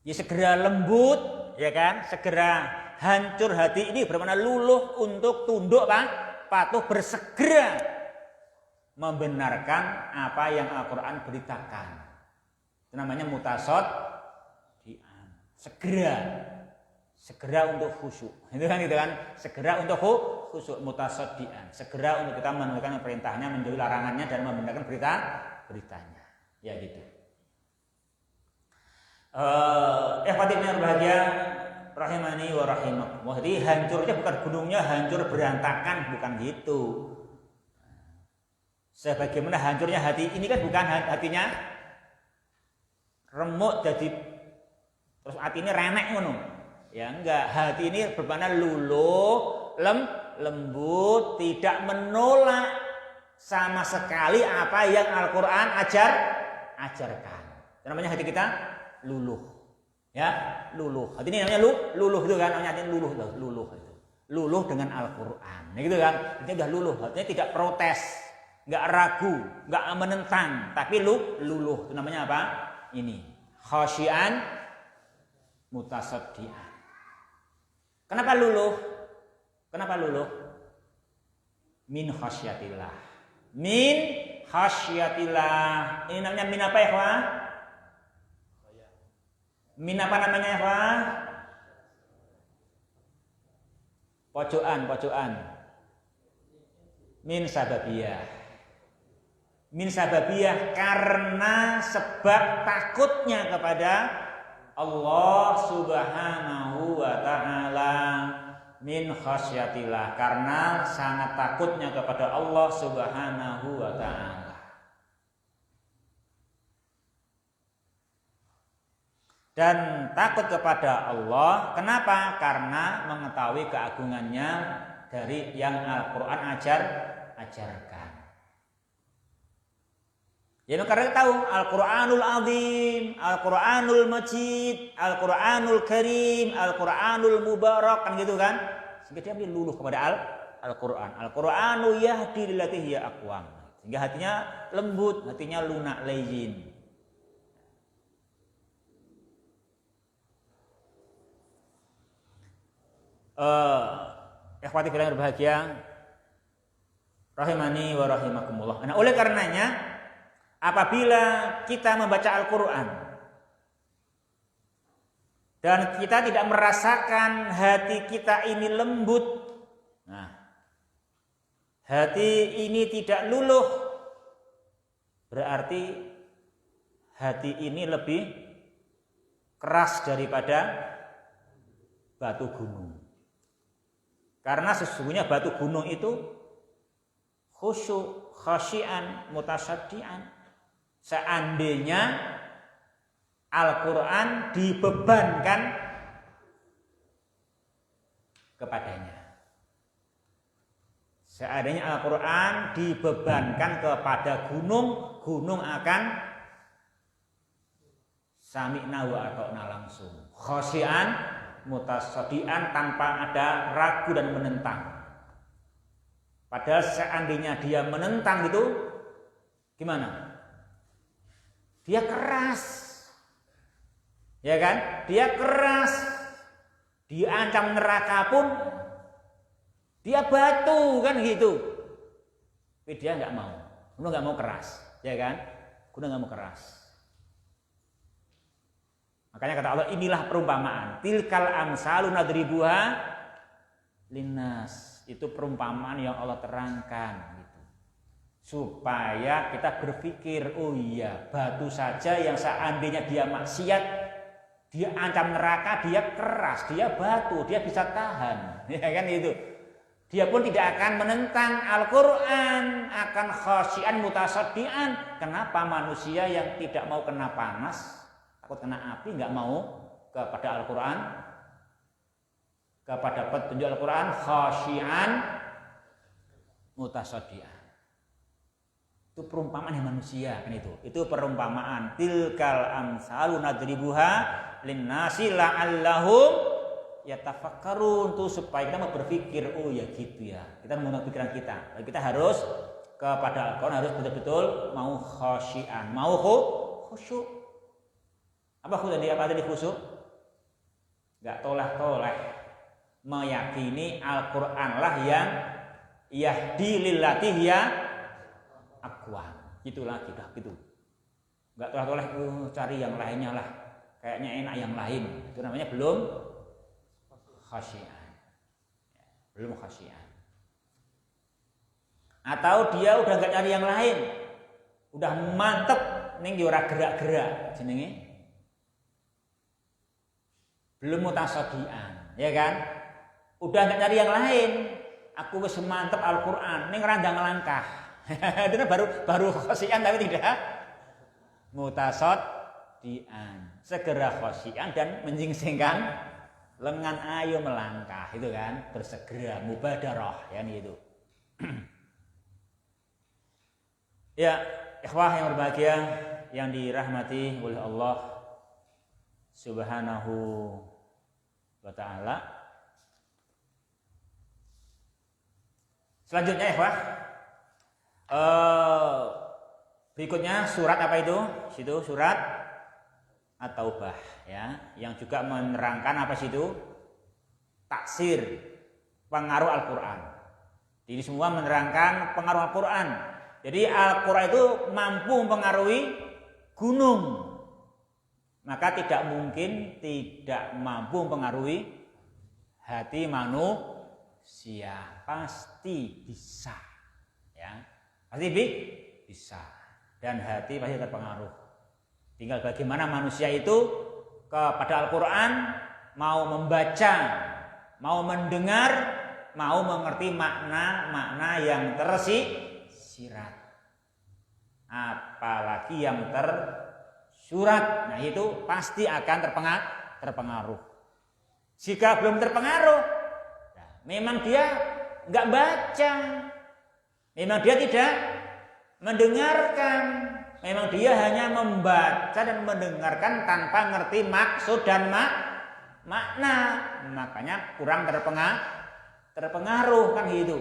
Ya segera lembut ya kan, segera hancur hati ini bermakna luluh untuk tunduk patuh bersegera membenarkan apa yang Al-Quran beritakan. Itu namanya mutasaddian. Segera untuk khusyuk. Itu kan segera untuk khusyuk, mutasaddian. Segera untuk kita menunaikan perintahnya, menjauhi larangannya dan membenarkan beritanya. Ya gitu. Ikhwatin yang berbahagia rahimani wa rahimakumullah. Jadi hancurnya bukan gunungnya hancur berantakan, bukan gitu. Sebagaimana hancurnya hati ini kan bukan hatinya remuk jadi terus hati ini renek ngono. Ya enggak, hati ini bermakna luluh, lembut, tidak menolak sama sekali apa yang Al-Quran ajarkan. Itu namanya hati kita luluh. Ya, luluh. Hati ini namanya luluh itu kan, namanya hati luluh itu. Luluh dengan Al-Quran. Nah, gitu kan. Ini udah luluh, artinya tidak protes, enggak ragu, enggak menentang, tapi luluh. Itu namanya apa? Ini khasyian mutasaddian. Kenapa luluh? Min khasyatillah. Min khasyatillah. Ini namanya min apa ya, Pak? Min apa namanya ya, Pak? Pojokan. Min sababiyah. Min sababiyah karena sebab takutnya kepada Allah Subhanahu wa ta'ala. Min khasyatillah karena sangat takutnya kepada Allah Subhanahu wa ta'ala. Dan takut kepada Allah kenapa? Karena mengetahui keagungannya dari yang Al-Quran ajarkan. Ya karena tahu Al-Quranul Azim, Al-Quranul Majid, Al-Quranul Karim, Al-Quranul Mubarak kan gitu kan. Sehingga dia luluh kepada Al-Quran. Al-Quranu yahdi lillati hiya aqwam. Sehingga hatinya lembut, hatinya lunak layyin. Ikhwati fillah yang berbahagia rahimani wa rahimakumullah. Nah, oleh karenanya apabila kita membaca Al-Quran dan kita tidak merasakan hati kita ini lembut, nah, hati ini tidak luluh, berarti hati ini lebih keras daripada batu gunung. Karena sesungguhnya batu gunung itu khusyuk, khasyian, mutasaddian. Seandainya Al-Quran dibebankan kepadanya. Seandainya Al-Quran dibebankan kepada gunung, gunung akan sami'na wa ata'na langsung. Khasyian mutasadian tanpa ada ragu dan menentang. Padahal seandainya dia menentang itu gimana? Dia keras, ya kan? Dia keras, diancam neraka pun dia batu kan gitu. Tapi dia nggak mau, udah nggak mau keras, ya kan? Udah nggak mau keras. Makanya kata Allah, inilah perumpamaan. Tilkal amsalu nadribuha linnas. Itu perumpamaan yang Allah terangkan gitu. Supaya kita berpikir, oh iya, batu saja yang seandainya dia maksiat, dia ancam neraka, dia keras, dia batu, dia bisa tahan. Ya kan itu. Dia pun tidak akan menentang Al-Qur'an, akan khasyian mutasaddian. Kenapa manusia yang tidak mau kena panas, takut kena api, nggak mau kepada Al-Quran, kepada petunjuk Al-Quran, khasyian mutasadian. Itu perumpamaan yang manusia kan itu perumpamaan. Tilkal amsalu nadribuha linnasi la'allahum yatafakkarun, tuh supaya kita mau berpikir, oh ya gitu ya, kita menggunakan pikiran kita. Kita harus kepada Al-Quran harus betul-betul mau khasyian, mau khusyuk. Apa tadi khusyuk? Gak toleh-toleh, meyakini Al-Quran lah yang yahdi lillati hiya aqwam. Itulah kita gitu. Gak toleh-toleh cari yang lainnya lah, kayaknya enak yang lain. Itu namanya belum khasyian. Belum khasyian. Atau dia udah gak cari yang lain, udah mantep ning ora gerak-gerak jenenge belum mutasadian, ya kan? Udah nggak cari yang lain. Aku wis mantep Al-Qur'an, ning randang langkah. Itu baru khasyian tapi tidak mutasadian. Segera khasyian dan menyingsingkan lengan ayo melangkah, itu kan? Bersegera mubadarah, ya itu. Ya, ikhwah yang berbahagia yang dirahmati oleh Allah Subhanahu wa ta'ala. Selanjutnya ya, berikutnya surat apa itu? Situ surat At-Taubah ya, yang juga menerangkan apa situ? Taksir pengaruh Al-Qur'an. Jadi semua menerangkan pengaruh Al-Qur'an. Jadi Al-Qur'an itu mampu mempengaruhi gunung. Maka tidak mungkin tidak mampu mempengaruhi hati manusia. Pasti bisa, ya, pasti bisa. Dan hati pasti terpengaruh. Tinggal bagaimana manusia itu kepada Al-Quran mau membaca, mau mendengar, mau mengerti makna-makna yang tersirat. Apalagi yang surat, nah itu pasti akan terpengaruh. Jika belum terpengaruh, nah, memang dia nggak baca, memang dia tidak mendengarkan, memang dia hanya membaca dan mendengarkan tanpa ngerti maksud dan makna, makanya kurang terpengaruh kan gitu.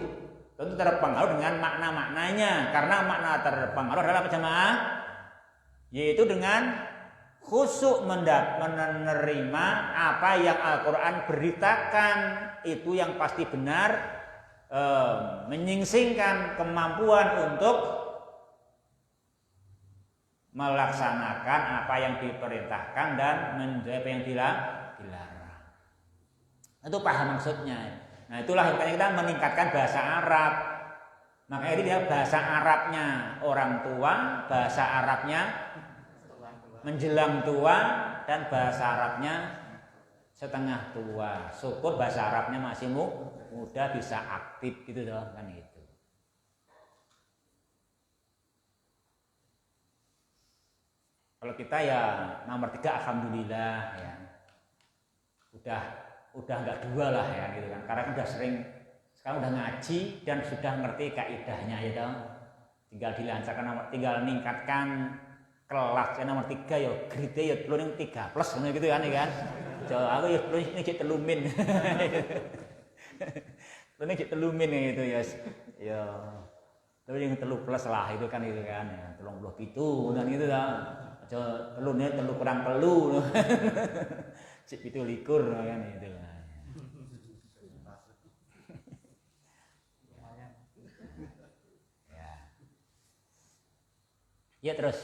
Tentu terpengaruh dengan makna-maknanya, karena makna terpengaruh adalah apa jemaah? Yaitu dengan khusyuk menerima apa yang Al-Quran beritakan, itu yang pasti benar, menyingsingkan kemampuan untuk melaksanakan apa yang diperintahkan dan menjauhi apa yang dilarang. Itu paham maksudnya. Nah itulah makanya kita meningkatkan bahasa Arab. Makanya dia bahasa Arabnya orang tua, bahasa Arabnya menjelang tua, dan bahasa Arabnya setengah tua. Syukur bahasa Arabnya masih muda, bisa aktif gitu loh kan itu. Kalau kita ya nomor 3 alhamdulillah ya. Udah enggak 2 lah ya gitu kan. Karena kan udah sering, sekarang udah ngaji dan sudah ngerti kaidahnya ya toh. Tinggal dilancarkan, tinggal meningkatkan kelas. Ya nomor 3 ya grade ya belum 3+ gitu kan ya kan. Aku ya ini cek telumin. Ini cek telumin gitu ya. Ya. Tapi yang telu plus lah itu kan ya. 37 kan gitu lah. Aja telune telu kurang telu. Cek 17 kan itu. Ya. Ya terus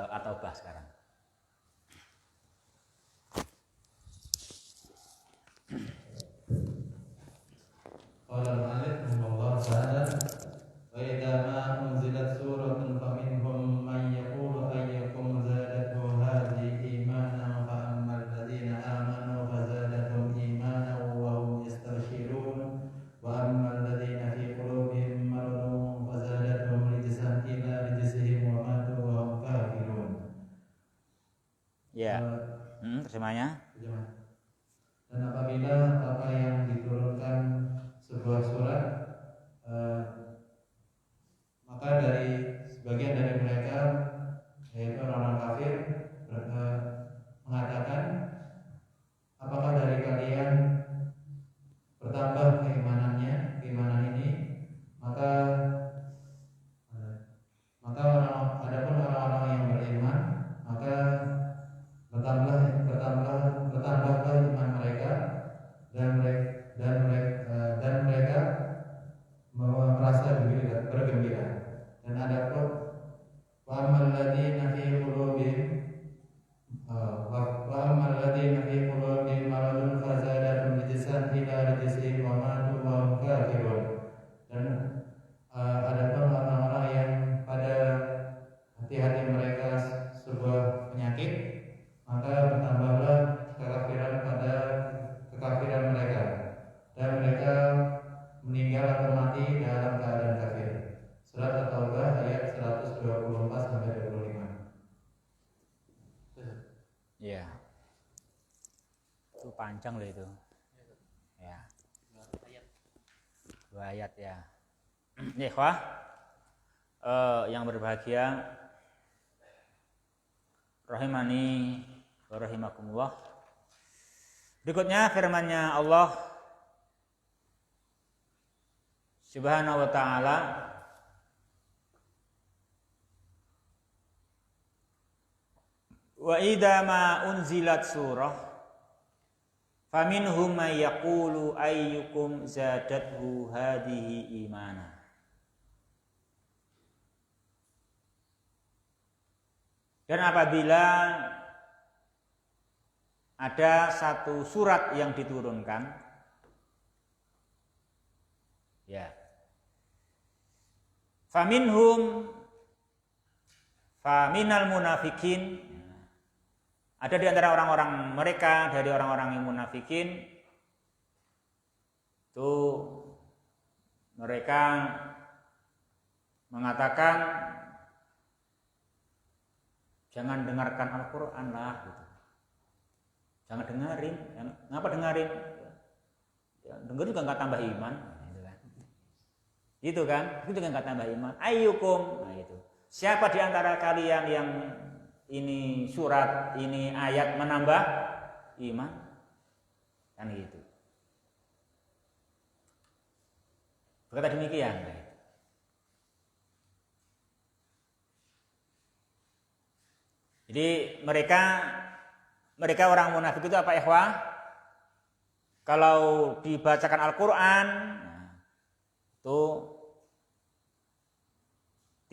atau bah sekarang. Qala al-mu'allif rahimahullah ta'ala wa idza ma unzilat suratun faminhum man yaqulu ayyukum zadathu hadhihi imanan fa ammal ladzina amanu fazadathum imanan wa hum yastabshirun wa ammal ladzina fi qulubihim maradun fazadathum rijsan ila rijsihim wa matu wa hum kafirun. Ya. Terjemahnya. Dan apabila apa yang diturunkan sebuah surat, maka dari sebagian dari mereka, yaitu orang-orang kafir, mengatakan, apakah dari kalian bertambah keimanan ini? Maka adapun orang-orang yang beriman, maka bertambahlah iman mereka dan mereka merasa bergembira. Dan adapun wa ammal ladzina fi qulubihim maradun fazadathum rijsan ila rijsihim wa matu wa hum kafirun. Dan adapun orang-orang yang pada hati-hati mereka sebuah penyakit, maka bertambahlah kekafiran mereka dan mereka meninggal atau mati dalam keadaan kafir. Surat At-Taubah ayat 124 sampai 25. Iya. Itu panjang loh itu. Ya. 2 ayat ya. Nih, wah. Yang berbahagia rahimani wa rahimakumullah. Berikutnya firman-Nya Allah Subhanahu wa ta'ala, wa idza ma unzilat surah faminhum may yaqulu ayyukum zadathu hadhihi imana. Dan apabila ada satu surat yang diturunkan, ya, faminal munafikin, ada di antara orang-orang mereka, dari orang-orang yang munafikin, itu mereka mengatakan, jangan dengarkan Al-Quran lah, gitu. Jangan dengerin. Ngapa dengerin? Ya, denger juga nggak tambah iman, gitu kan? Itu kan? Itu juga nggak tambah iman. Ayyukum, nah itu. Siapa di antara kalian yang ini surat, ini ayat menambah iman? Kan gitu. Berkata demikian. Jadi mereka orang munafik itu apa, ikhwah? Kalau dibacakan Al-Quran, itu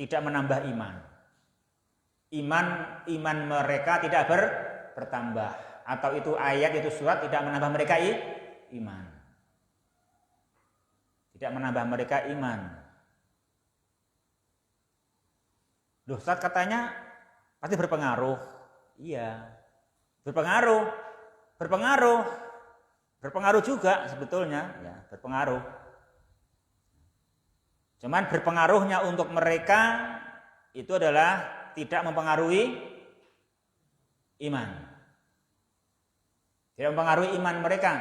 tidak menambah iman. Iman mereka tidak bertambah. Atau itu ayat, itu surat tidak menambah mereka iman. Tidak menambah mereka iman. Loh, Ustaz katanya pasti berpengaruh. Iya. Berpengaruh juga sebetulnya, ya, berpengaruh. Cuman berpengaruhnya untuk mereka itu adalah tidak mempengaruhi iman. Tidak mempengaruhi iman mereka.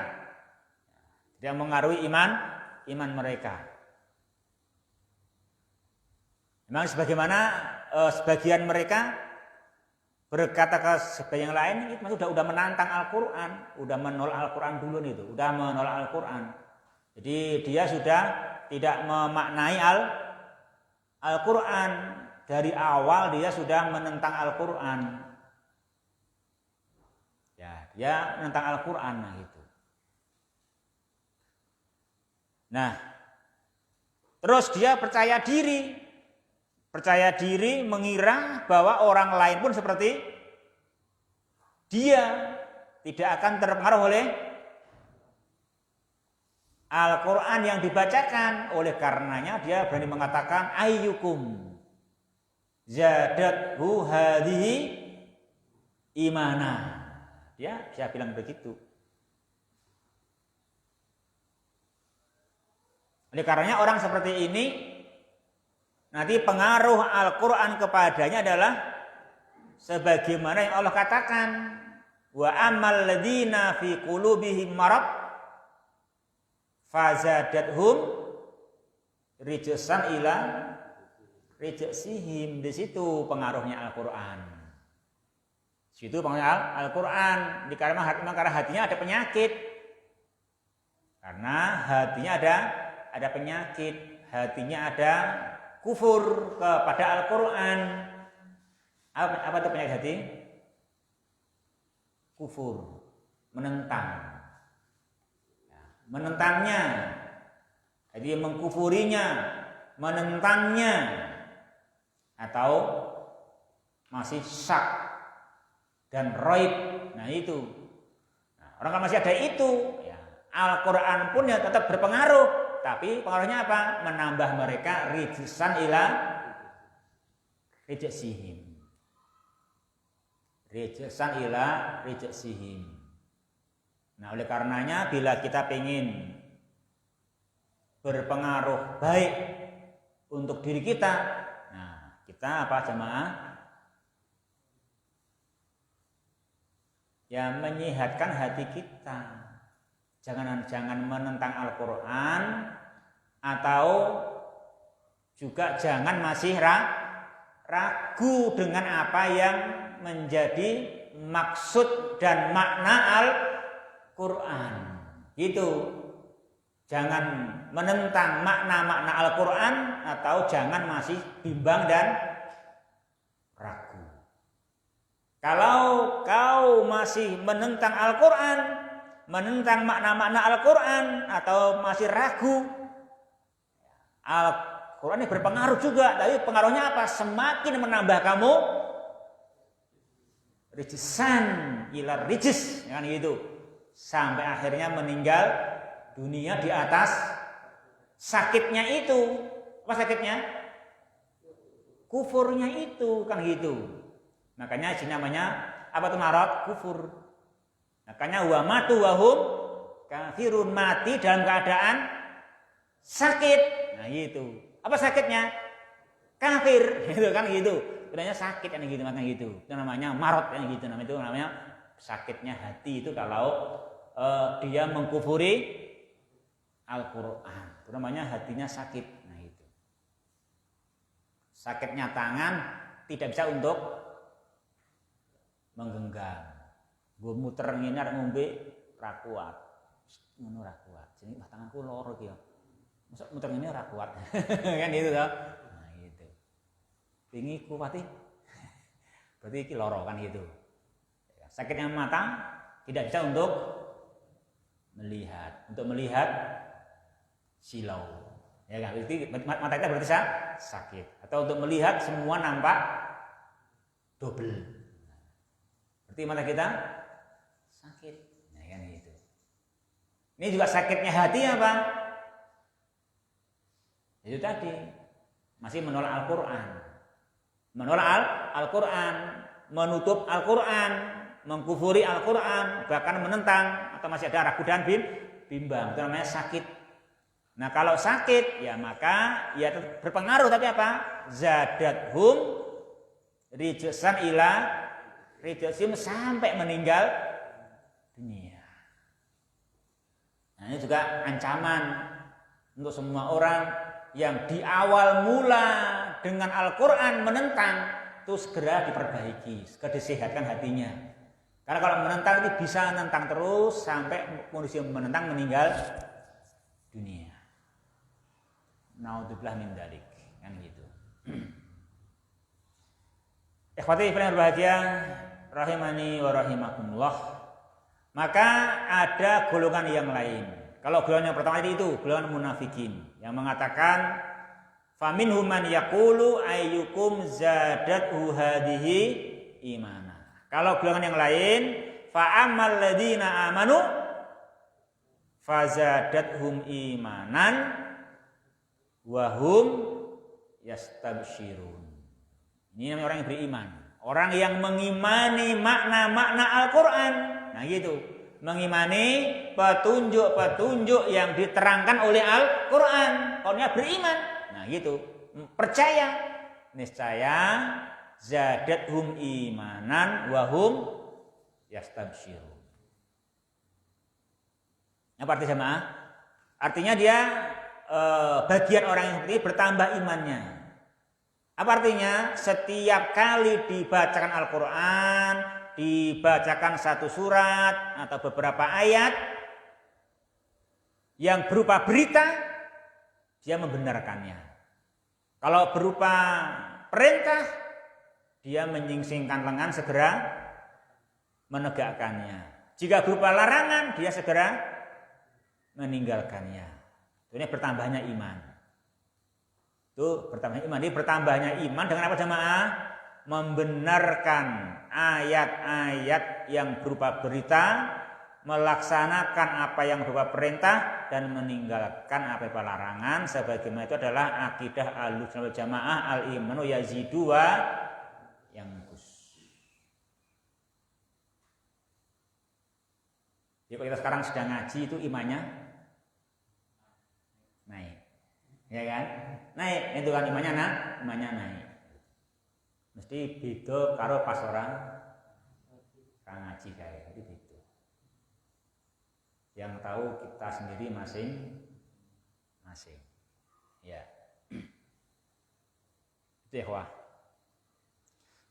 Tidak mempengaruhi iman mereka. Memang sebagaimana sebagian mereka berkata ke sebagian yang lain itu udah menantang Al-Qur'an, udah menolak Al-Qur'an dulu itu, udah menolak Al-Qur'an. Jadi dia sudah tidak memaknai Al-Qur'an. Dari awal dia sudah menentang Al-Qur'an. Ya, dia menentang Al-Qur'an nah gitu. Nah, terus dia percaya diri mengira bahwa orang lain pun seperti dia, tidak akan terpengaruh oleh Al-Quran yang dibacakan. Oleh karenanya dia berani mengatakan ayyukum zadathu hadhihi imana. Dia bisa bilang begitu. Oleh karenanya orang seperti ini nanti pengaruh Al-Quran kepadanya adalah sebagaimana yang Allah katakan, wa amal ladina fi qulubihim marad fazadathum rijsan ila rijsihim. Di situ pengaruhnya Al-Quran. Di situ pengaruhnya Al-Quran. Karena hatinya ada penyakit. Karena hatinya ada penyakit, hatinya ada kufur kepada Al-Quran. Apa itu penyakit hati? Kufur, menentang. Menentangnya, jadi mengkufurinya, menentangnya, atau masih syak dan raib. Nah itu, orang kan masih ada itu. Ya. Al-Quran pun ya tetap berpengaruh. Tapi pengaruhnya apa? Menambah mereka rijsan ila rijsihim. Rijsan ila rijsihim. Nah, oleh karenanya bila kita ingin berpengaruh baik untuk diri kita, nah, kita apa jemaah? Ya menyehatkan hati kita. Jangan menentang Al-Quran, atau juga jangan masih ragu dengan apa yang menjadi maksud dan makna Al-Quran. Gitu. Jangan menentang makna-makna Al-Quran, atau jangan masih bimbang dan ragu. Kalau kau masih menentang Al-Quran, menentang makna-makna Al-Quran, atau masih ragu, Al-Quran ini berpengaruh juga. Tapi pengaruhnya apa? Semakin menambah kamu rijsan ila rijs, kan gitu, sampai akhirnya meninggal dunia di atas sakitnya itu. Apa sakitnya? Kufurnya itu, kan gitu. Makanya ini namanya apa tuh marad? Kufur. Makanya wa matu wahum kafirun, mati dalam keadaan sakit. Nah itu. Apa sakitnya? Kafir. Gitu kan gitu. Sebenarnya sakit kan gitu, makanya gitu. Itu namanya marad kan gitu. Itu namanya sakitnya hati itu kalau dia mengkufuri Al-Qur'an. Itu namanya hatinya sakit. Nah itu. Sakitnya tangan tidak bisa untuk menggenggam. Gue muter ngene arep ngombe ra kuat. Ngono ra kuat. Jenenge tanganku loro iki ya. Mosok muter ngene ora kuat. Kan gitu toh. Nah, gitu. Pingi kuwati. Berarti iki loro kan gitu. Sakitnya mata tidak bisa untuk melihat. Untuk melihat silau. Ya kan? Berarti mata kita berarti sakit. Atau untuk melihat semua nampak double. Berarti mata kita sakit, nah, kan gitu. Ini juga sakitnya hati apa? Itu tadi masih menolak Al-Quran, Al-Quran, menutup Al-Quran, mengkufuri Al-Quran, bahkan menentang, atau masih ada ragu dan bimbang. Itu namanya sakit. Nah kalau sakit, ya maka ya berpengaruh. Tapi apa? Zadathum rijsan ila rijsihim, sampai meninggal dunia. Nah, ini juga ancaman untuk semua orang yang di awal mula dengan Al-Quran menentang, itu segera diperbaiki, segera disehatkan hatinya. Karena kalau menentang itu bisa menentang terus sampai kondisi menentang meninggal dunia. Naudzubillah min dzalik, kan gitu. Ikhwati fillah berbahagia, rahimani wa rahimakumullah. Maka ada golongan yang lain. Kalau golongan yang pertama itu golongan munafikin yang mengatakan faminhum man yaqulu ayyukum zadathu hadhihi imana. Kalau golongan yang lain fa ammal ladzina amanu fazadathum imanan wa hum yastabsyirun. Ini namanya orang yang beriman, orang yang mengimani makna-makna Al-Qur'an. Nah gitu, mengimani petunjuk-petunjuk yang diterangkan oleh Al-Qur'an. Orangnya beriman. Nah gitu, percaya, niscaya zadathum imanan wa hum yastabsyirun. Apa arti jemaah? Artinya dia bagian orang yang seperti ini bertambah imannya. Apa artinya? Setiap kali dibacakan Al-Quran, dibacakan satu surat atau beberapa ayat yang berupa berita, dia membenarkannya. Kalau berupa perintah, dia menyingsingkan lengan, segera menegakkannya. Jika berupa larangan, dia segera meninggalkannya. Ini bertambahnya iman. Itu bertambahnya iman. Ini bertambahnya iman dengan apa jemaah? Membenarkan ayat-ayat yang berupa berita, melaksanakan apa yang berupa perintah, dan meninggalkan apa yang berupa larangan. Sebagaimana itu adalah akidah Ahlussunnah wal Jamaah, al-imanu yazidu wa yanqus. Jadi kalau kita sekarang sedang ngaji itu imannya naik, ya kan? Naik, itu kan imannya naik. Mesti beda karo pas orang ngaji kayak itu beda. Yang tahu kita sendiri masing-masing. Ya. Itu ya, wah.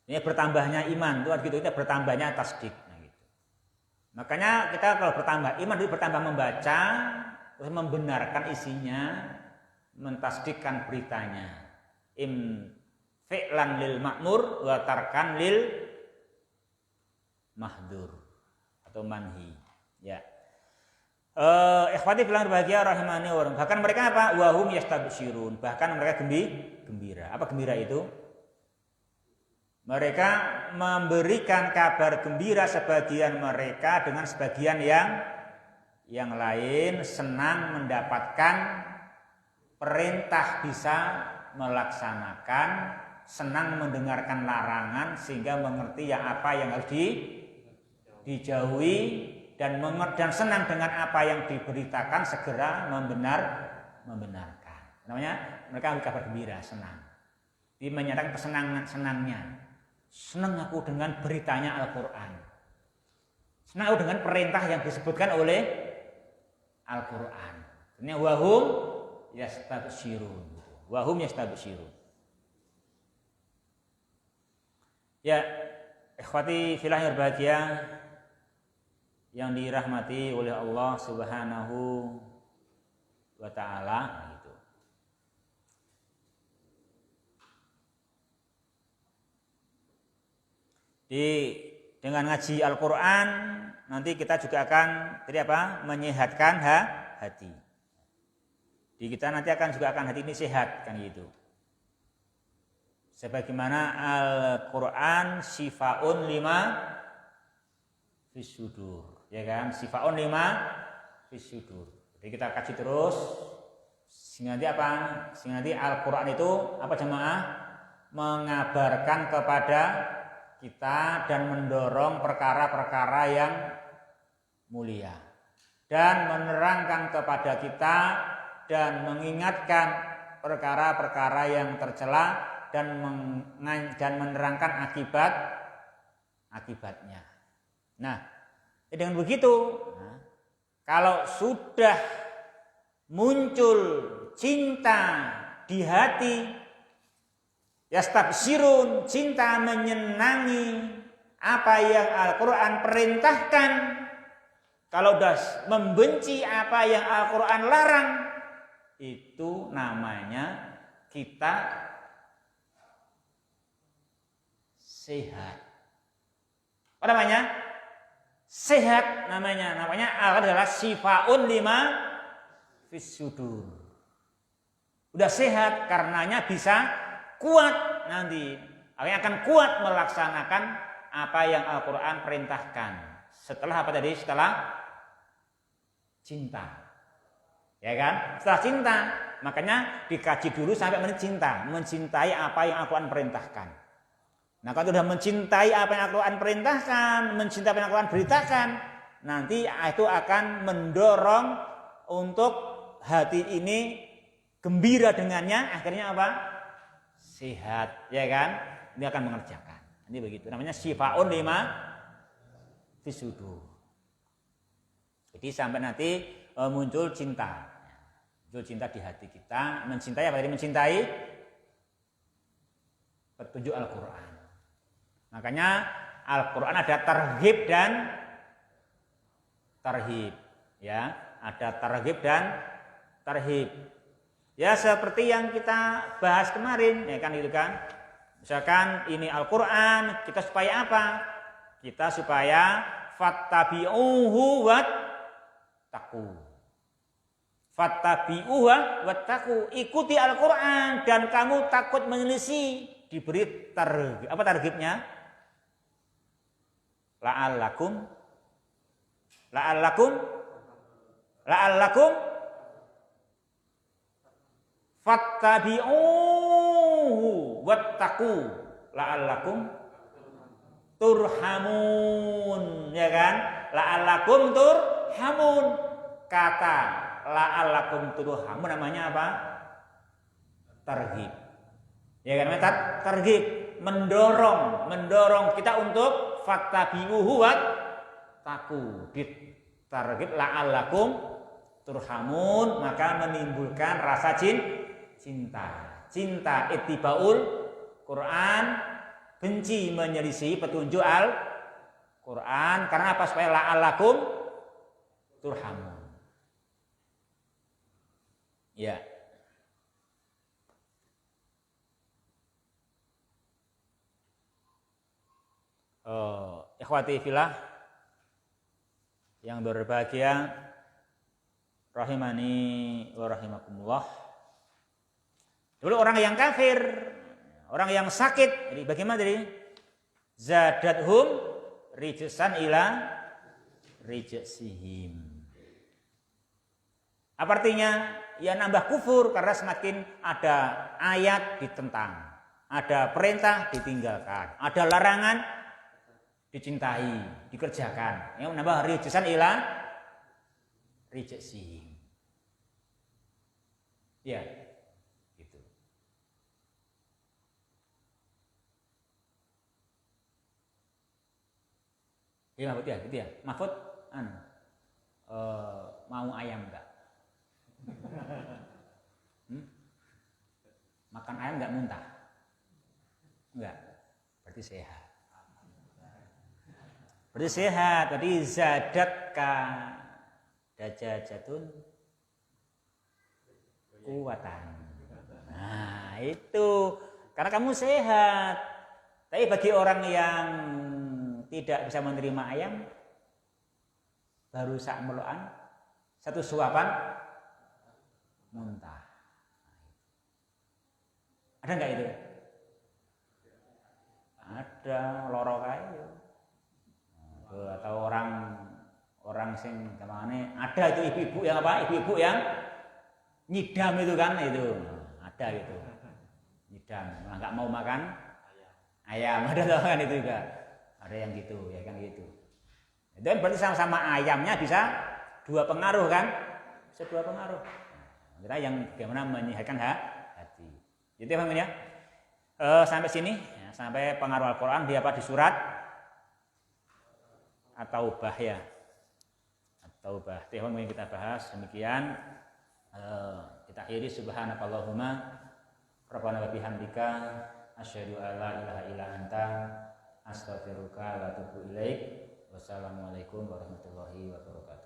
Ini bertambahnya iman itu gitu, itu bertambahnya tasdik. Nah, gitu. Makanya kita kalau bertambah iman itu bertambah membaca, terus membenarkan isinya, mentasdikkan beritanya. Fi'lan lil ma'mur wa tarkan lil mahdur atau manhi. Ya. Ikhwati fillah berbahagia rahimani wa rahim. Bahkan mereka apa? Wa hum yastabsyirun. Bahkan mereka gembira. Apa gembira itu? Mereka memberikan kabar gembira sebagian mereka dengan sebagian yang lain senang mendapatkan perintah bisa melaksanakan, senang mendengarkan larangan sehingga mengerti apa yang harus dijauhi dan senang dengan apa yang diberitakan segera membenarkan. Namanya mereka kabar gembira, senang. Dia menyatakan senangnya. Senang aku dengan beritanya Al-Qur'an. Senang aku dengan perintah yang disebutkan oleh Al-Qur'an. Ini wahum yastabsyirun. Wahum yastabsyirun. Ya, ikhwati fillah yang berbahagia yang dirahmati oleh Allah Subhanahu wa taala gitu. Dengan ngaji Al-Qur'an nanti kita juga akan menyehatkan hati. Di kita nanti juga akan hati ini sehat kan gitu. Sebagaimana Al-Qur'an syifaun lima fisudur, ya kan? Syifaun lima fisudur. Jadi kita kaji terus sehingga nanti Al-Qur'an itu apa jemaah? Mengabarkan kepada kita dan mendorong perkara-perkara yang mulia dan menerangkan kepada kita dan mengingatkan perkara-perkara yang tercela dan menerangkan akibatnya. Nah, dengan begitu, kalau sudah muncul cinta di hati, Yastabsirun, cinta menyenangi apa yang Al-Quran perintahkan. Kalau sudah membenci apa yang Al-Quran larang, itu namanya kita sehat. Apa namanya? Sehat namanya. Namanya adalah sifaun lima fis sudur. Udah sehat, karenanya bisa kuat nanti. Akan kuat melaksanakan apa yang Al-Quran perintahkan. Setelah apa tadi? Setelah cinta. Ya kan? Setelah cinta, makanya dikaji dulu sampai mencinta, mencintai apa yang Al-Quran perintahkan. Nah, kalau sudah mencintai apa yang Al-Quran perintahkan, mencintai apa yang Al-Quran beritakan, nanti itu akan mendorong untuk hati ini gembira dengannya, akhirnya apa? Sehat, ya kan? Ini akan mengerjakan. Ini begitu. Namanya sifaun lima fisudur. Jadi sampai nanti muncul cinta. Muncul cinta di hati kita. Mencintai apa tadi? Mencintai petunjuk Al-Quran. Makanya Al-Quran ada targhib dan tarhib. Ya, ada targhib dan tarhib. Ya seperti yang kita bahas kemarin, ya kan itu kan. Misalkan ini Al-Quran, kita supaya apa? Kita supaya fattabi'uhu wattaqu. Fattabi'uhu wattaqu. Ikuti Al-Quran dan kamu takut menyelisih. Diberi targhib. Apa targhibnya? La'allakum fattabi'uhu wattaqu la'allakum turhamun, ya kan? La'allakum turhamun. Kata la'allakum turhamun namanya apa? Targhib. Ya kan? Targhib, mendorong kita untuk fattabi'uhu wattaqu. Targhib la'allakum turhamun, maka menimbulkan rasa cinta ittibaul Quran, benci menyelisih petunjuk Al-Quran. Karena apa? Supaya la'allakum turhamun. Ya. Ikhwati fillah yang berbahagia, rahimani wa rahimakumullah. Dulu orang yang kafir, orang yang sakit, jadi bagaimana tadi? Zadathum rijsan ila rijsihim. Apa artinya? Ya nambah kufur karena semakin ada ayat ditentang, ada perintah ditinggalkan, ada larangan dicintai, dikerjakan. Yang menambah rijsan ila rijsihim. Ya. Iya Mahfud ya, gitu ya. Mahfud, mau ayam enggak? Makan ayam enggak muntah? Enggak, berarti sehat. Berarti sehat. Tadi zadatka dajajatun kuwatan. Nah itu karena kamu sehat. Tapi bagi orang yang tidak bisa menerima ayam, baru sak melokan, satu suapan muntah. Ada nggak itu? Ada, loro kae. Atau orang sing kemana? Ada itu ibu-ibu yang apa? Ibu-ibu yang nyidam itu kan itu, ada gitu. Nyidam, nggak mau makan ayam, ada kan itu juga. Ada yang gitu, ya kan gitu. Itu kan berarti sama-sama ayamnya bisa dua pengaruh kan? Bisa dua pengaruh. Kita yang bagaimana menyehatkan hati. Jadi paham ya? Sampai sini, ya, sampai pengaruh Al-Quran di apa? Di surat At-Taubah ya. At-Taubah. Itu yang kita bahas demikian. Kita akhiri subhanakallahumma rabbana wa bihamdika asyhadu alla ilaha illa anta astaghfiruka wa atubu ilaik. Wassalamualaikum warahmatullahi wabarakatuh.